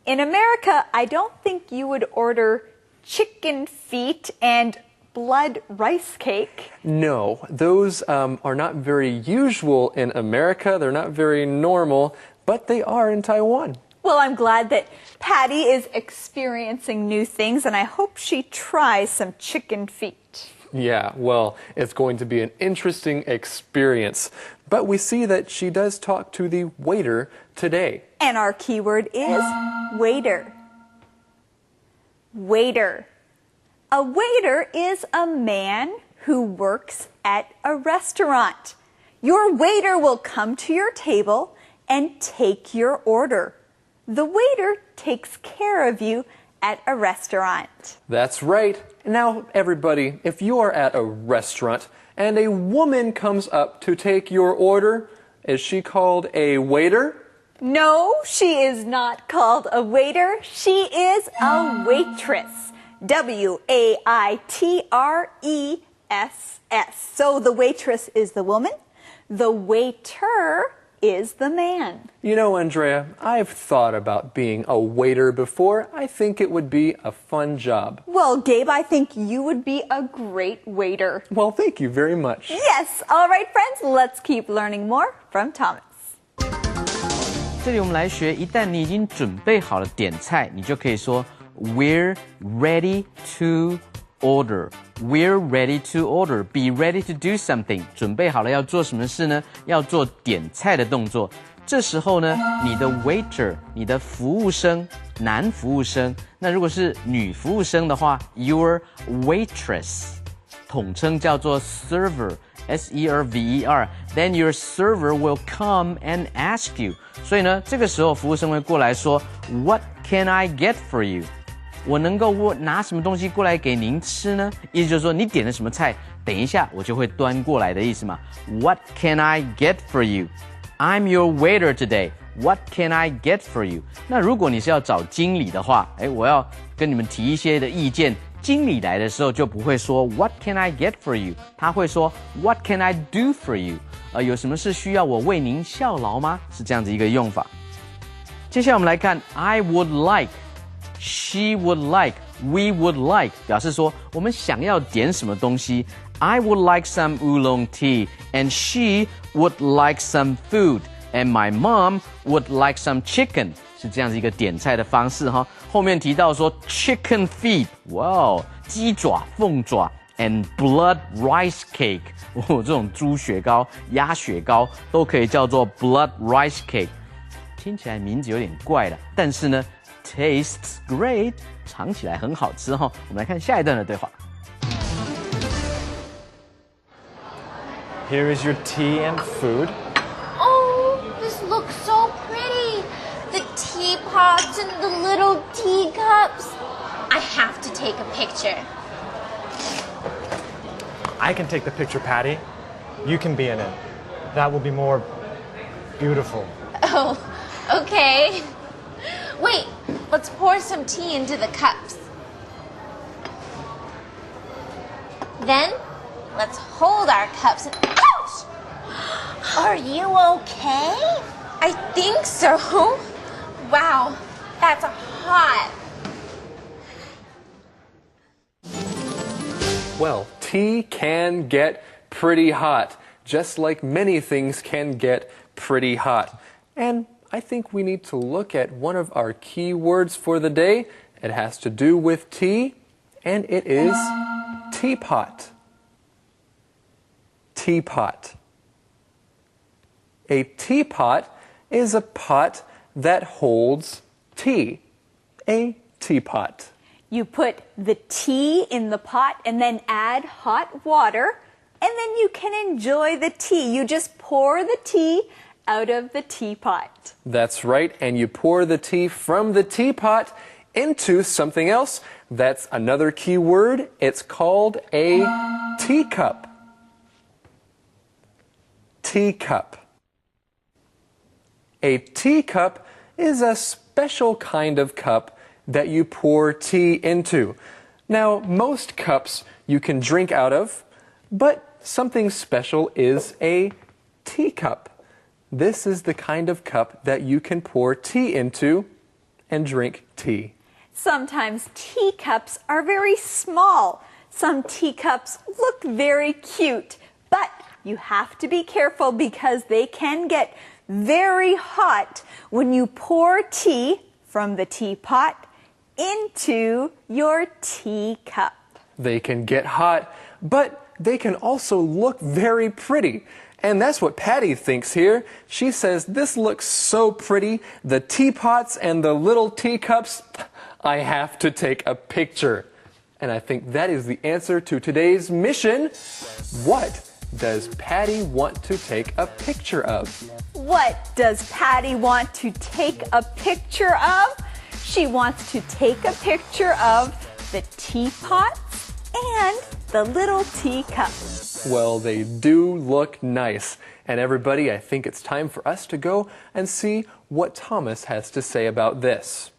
In America, I don't think you would order chicken feet and blood rice cake. No, those are not very usual in America. They're not very normal, but they are in Taiwan. Well, I'm glad that Patty is experiencing new things, and I hope she tries some chicken feet. Yeah, well, it's going to be an interesting experience. But we see that she does talk to the waiter today. And our keyword is waiter. Waiter. A waiter is a man who works at a restaurant. Your waiter will come to your table and take your order. The waiter takes care of you at a restaurant. That's right. Now, everybody, if you are at a restaurant and a woman comes up to take your order, is she called a waiter? No, she is not called a waiter. She is a waitress. W-A-I-T-R-E-S-S. So the waitress is the woman. The waiter is the man. You know, Andrea, I've thought about being a waiter before. I think it would be a fun job. Well, Gabe, I think you would be a great waiter. Well, thank you very much. Yes. All right, friends, let's keep learning more from Thomas. 这里我们来学，一旦你已经准备好了点菜，你就可以说 We're ready to order. We're ready to order. Be ready to do something. 准备好了要做什么事呢？要做点菜的动作。这时候呢，你的 waiter， 你的服务生，男服务生。那如果是女服务生的话 ，your waitress， 统称叫做 server。S-E-R-V-E-R. Then your server will come and ask you. 所以呢，这个时候服务生会过来说 What can I get for you? 我能够拿什么东西过来给您吃呢？意思就是说你点了什么菜，等一下我就会端过来的意思嘛。What can I get for you? I'm your waiter today. What can I get for you? 那如果你是要找经理的话，我要跟你们提一些的意见。经理来的时候就不会说 What can I get for you? 他会说 What can I do for you? 有什么事需要我为您效劳吗？是这样子一个用法。接下来我们来看 I would like, she would like, we would like 表示说我们想要点什么东西。I would like some oolong tea and she would like some food and my mom would like some chicken 是这样子一个点菜的方式哈。后面提到说 chicken feet 哇哦鸡爪凤爪 and blood rice cake 这种猪血糕鸭血糕都可以叫做 blood rice cake 听起来名字有点怪了但是呢 tastes great 尝起来很好吃哈。我们来看下一段的对话。Here is your tea and food. Oh, this looks so pretty. The teapots and the little teacups. I have to take a picture. I can take the picture, Patty. You can be in it. That will be more beautiful. Oh, okay. Wait, let's pour some tea into the cups. Then, let's hold our cups and... Ouch! Are you okay? I think so. Wow, that's hot. Well, tea can get pretty hot, just like many things can get pretty hot. And I think we need to look at one of our key words for the day. It has to do with tea, and it is teapot. Teapot. A teapot is a pot that holds tea? A teapot. You put the tea in the pot and then add hot water, and then you can enjoy the tea. You just pour the tea out of the teapot. That's right, and you pour the tea from the teapot into something else. That's another key word. It's called a teacup. Teacup. A teacup is a special kind of cup that you pour tea into. Now, most cups you can drink out of, but something special is a teacup. This is the kind of cup that you can pour tea into and drink tea. Sometimes teacups are very small. Some teacups look very cute, but you have to be careful because they can get very hot when you pour tea from the teapot into your teacup. They can get hot, but they can also look very pretty. And that's what Patty thinks here. She says, this looks so pretty. The teapots and the little teacups, I have to take a picture. And I think that is the answer to today's mission. What does Patty want to take a picture of? What does Patty want to take a picture of? She wants to take a picture of the teapots and the little teacups. Well, they do look nice. And everybody, I think it's time for us to go and see what Thomas has to say about this.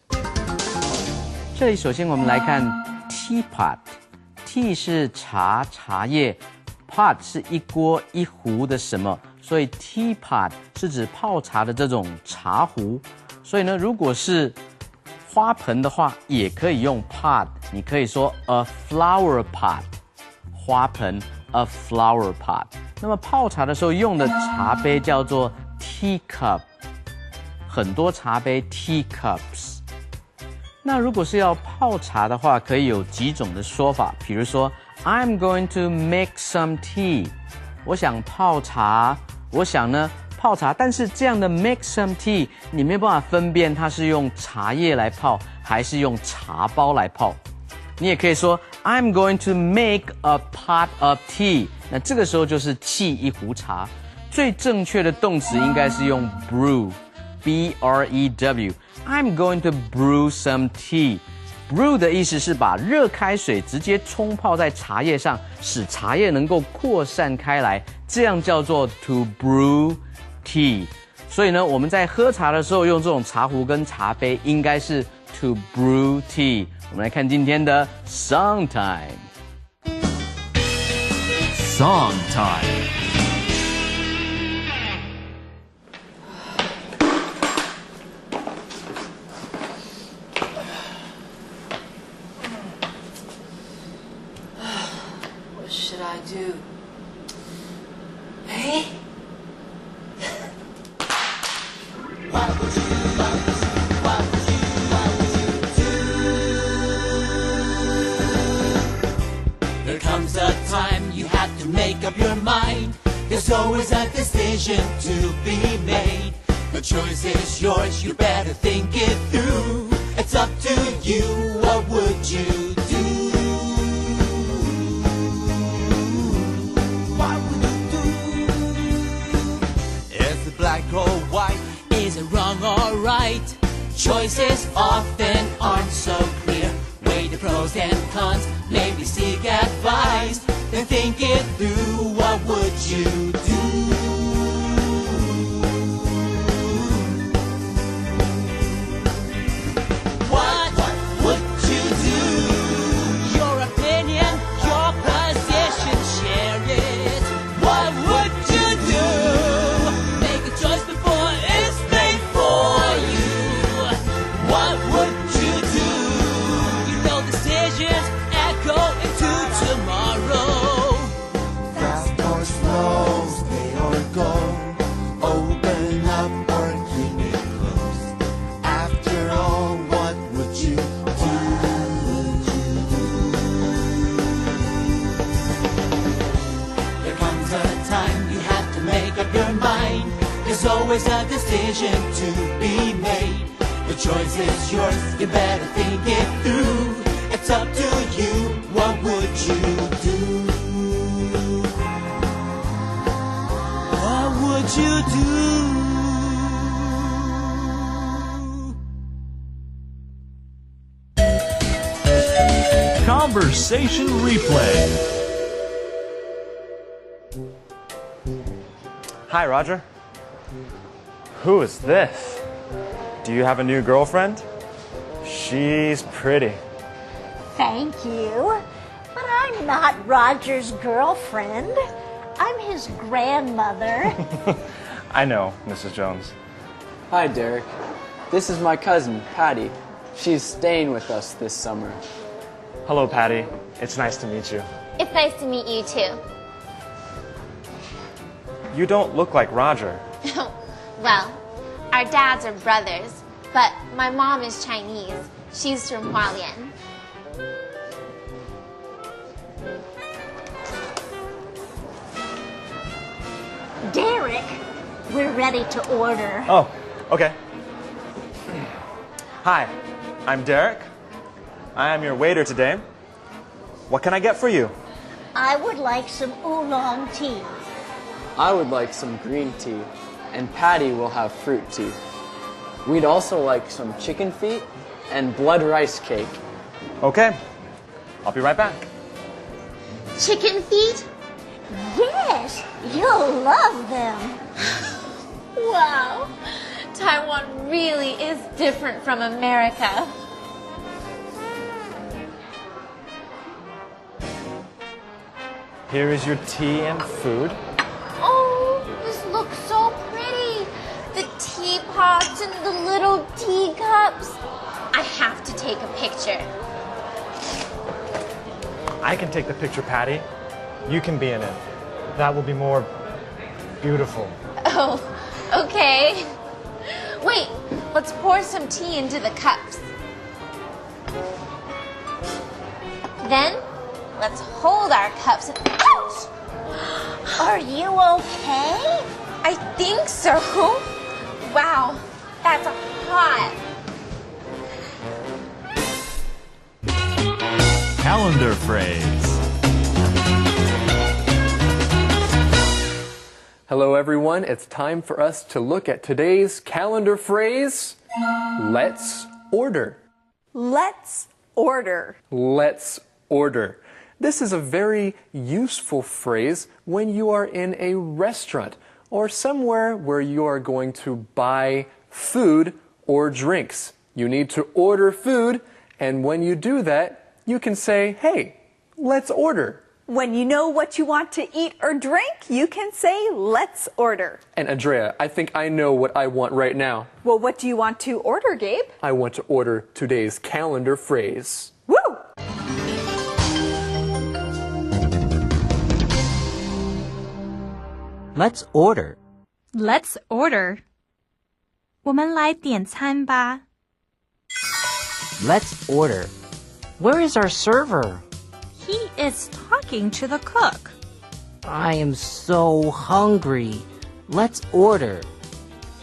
这里首先我们来看 teapot。Tea 是茶叶 ，pot 是一锅一壶的什么，所以 teapot 是指泡茶的这种茶壶。所以呢，如果是花盆的话，也可以用 pot。你可以说 a flower pot， 花盆 a flower pot。那么泡茶的时候用的茶杯叫做 teacup， 很多茶杯 teacups。那如果是要泡茶的话，可以有几种的说法，比如说 I'm going to make some tea， 我想泡茶，我想呢泡茶，但是这样的 make some tea， 你没有办法分辨它是用茶叶来泡，还是用茶包来泡。你也可以说 I'm going to make a pot of tea， 那这个时候就是沏一壶茶。最正确的动词应该是用 brew， B-R-E-W。I'm going to brew some tea. Brew 的意思是把热开水直接冲泡在茶叶上，使茶叶能够扩散开来，这样叫做 to brew tea。所以呢，我们在喝茶的时候用这种茶壶跟茶杯，应该是 to brew tea。我们来看今天的 Song Time。Song Time。What should I do? Hey? There comes a time you have to make up your mind. There's always a decision to be made. The choice is yours, you better think it through. It's up to you, what would you do? What would you do? Is it black or white? Is it wrong or right? Choices often aren't so clear. Weigh the pros and cons, maybe seek advice. Then think it through, what would you do? What would you do? Your opinion, your position, share it. What would you do? Make a choice before it's made for you. What would you do? You know decisions echo into tomorrow. Fast or slow, stay or go. Open up or keep it closed. After all, what would you do? There comes a time you have to make up your mind. There's always a decision to be made. The choice is yours, you better think it through. It's up to you, what would you do? What would you do? Conversation replay. Hi, Roger. Who is this? Do you have a new girlfriend? She's pretty. Thank you. But I'm not Roger's girlfriend. I'm his grandmother. I know, Mrs. Jones. Hi, Derek. This is my cousin, Patty. She's staying with us this summer. Hello, Patty. It's nice to meet you. It's nice to meet you too. You don't look like Roger. Well, our dads are brothers, but my mom is Chinese. She's from Hualien. Derek, we're ready to order. Oh, okay. Hi, I'm Derek. I am your waiter today. What can I get for you? I would like some oolong tea. I would like some green tea, and Patty will have fruit tea. We'd also like some chicken feet and blood rice cake. Okay, I'll be right back. Chicken feet? Yes, you'll love them. Wow, Taiwan really is different from America. Here is your tea and food. Oh, this looks so pretty. The teapots and the little teacups. I have to take a picture. I can take the picture, Patty. You can be in it. That will be more beautiful. Oh, okay. Wait, let's pour some tea into the cups. Then, let's hold our cups and... Ouch! Are you okay? I think so. Wow, that's hot. Calendar phrase. Hello everyone, it's time for us to look at today's calendar phrase. Let's order. Let's order. Let's order. This is a very useful phrase when you are in a restaurant or somewhere where you are going to buy food or drinks. You need to order food, and when you do that, you can say, hey, let's order. When you know what you want to eat or drink, you can say, let's order. And Andrea, I think I know what I want right now. Well, what do you want to order, Gabe? I want to order today's calendar phrase. Woo! Let's order. Let's order. 我们来点餐吧。Let's order. Where is our server? He is talking to the cook. I am so hungry. Let's order.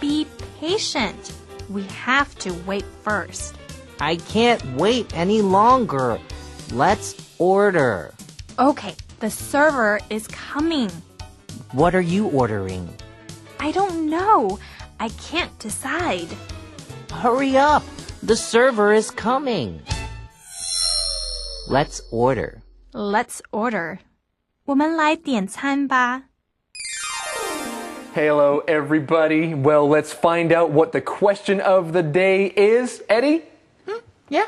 Be patient. We have to wait first. I can't wait any longer. Let's order. Okay, the server is coming. What are you ordering? I don't know. I can't decide. Hurry up. The server is coming. Let's order. Let's order. 我们来点餐吧。Hello, everybody. Well, let's find out what the question of the day is. Eddie? Yeah?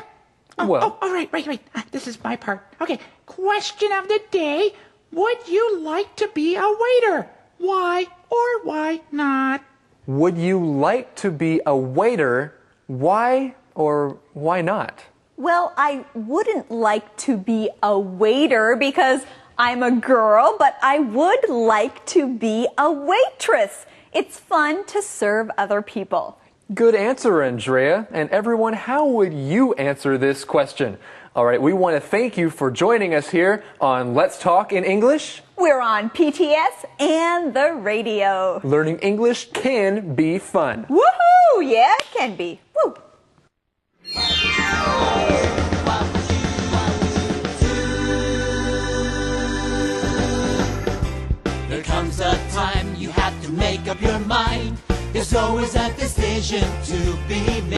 Well. Right. This is my part. Okay, question of the day. Would you like to be a waiter? Why or why not? Would you like to be a waiter? Why or why not? Well, I wouldn't like to be a waiter because I'm a girl, but I would like to be a waitress. It's fun to serve other people. Good answer, Andrea. And everyone, how would you answer this question? All right, we want to thank you for joining us here on Let's Talk in English. We're on PTS and the radio. Learning English can be fun. Woohoo! Yeah, it can be. Woo! There's always a decision to be made.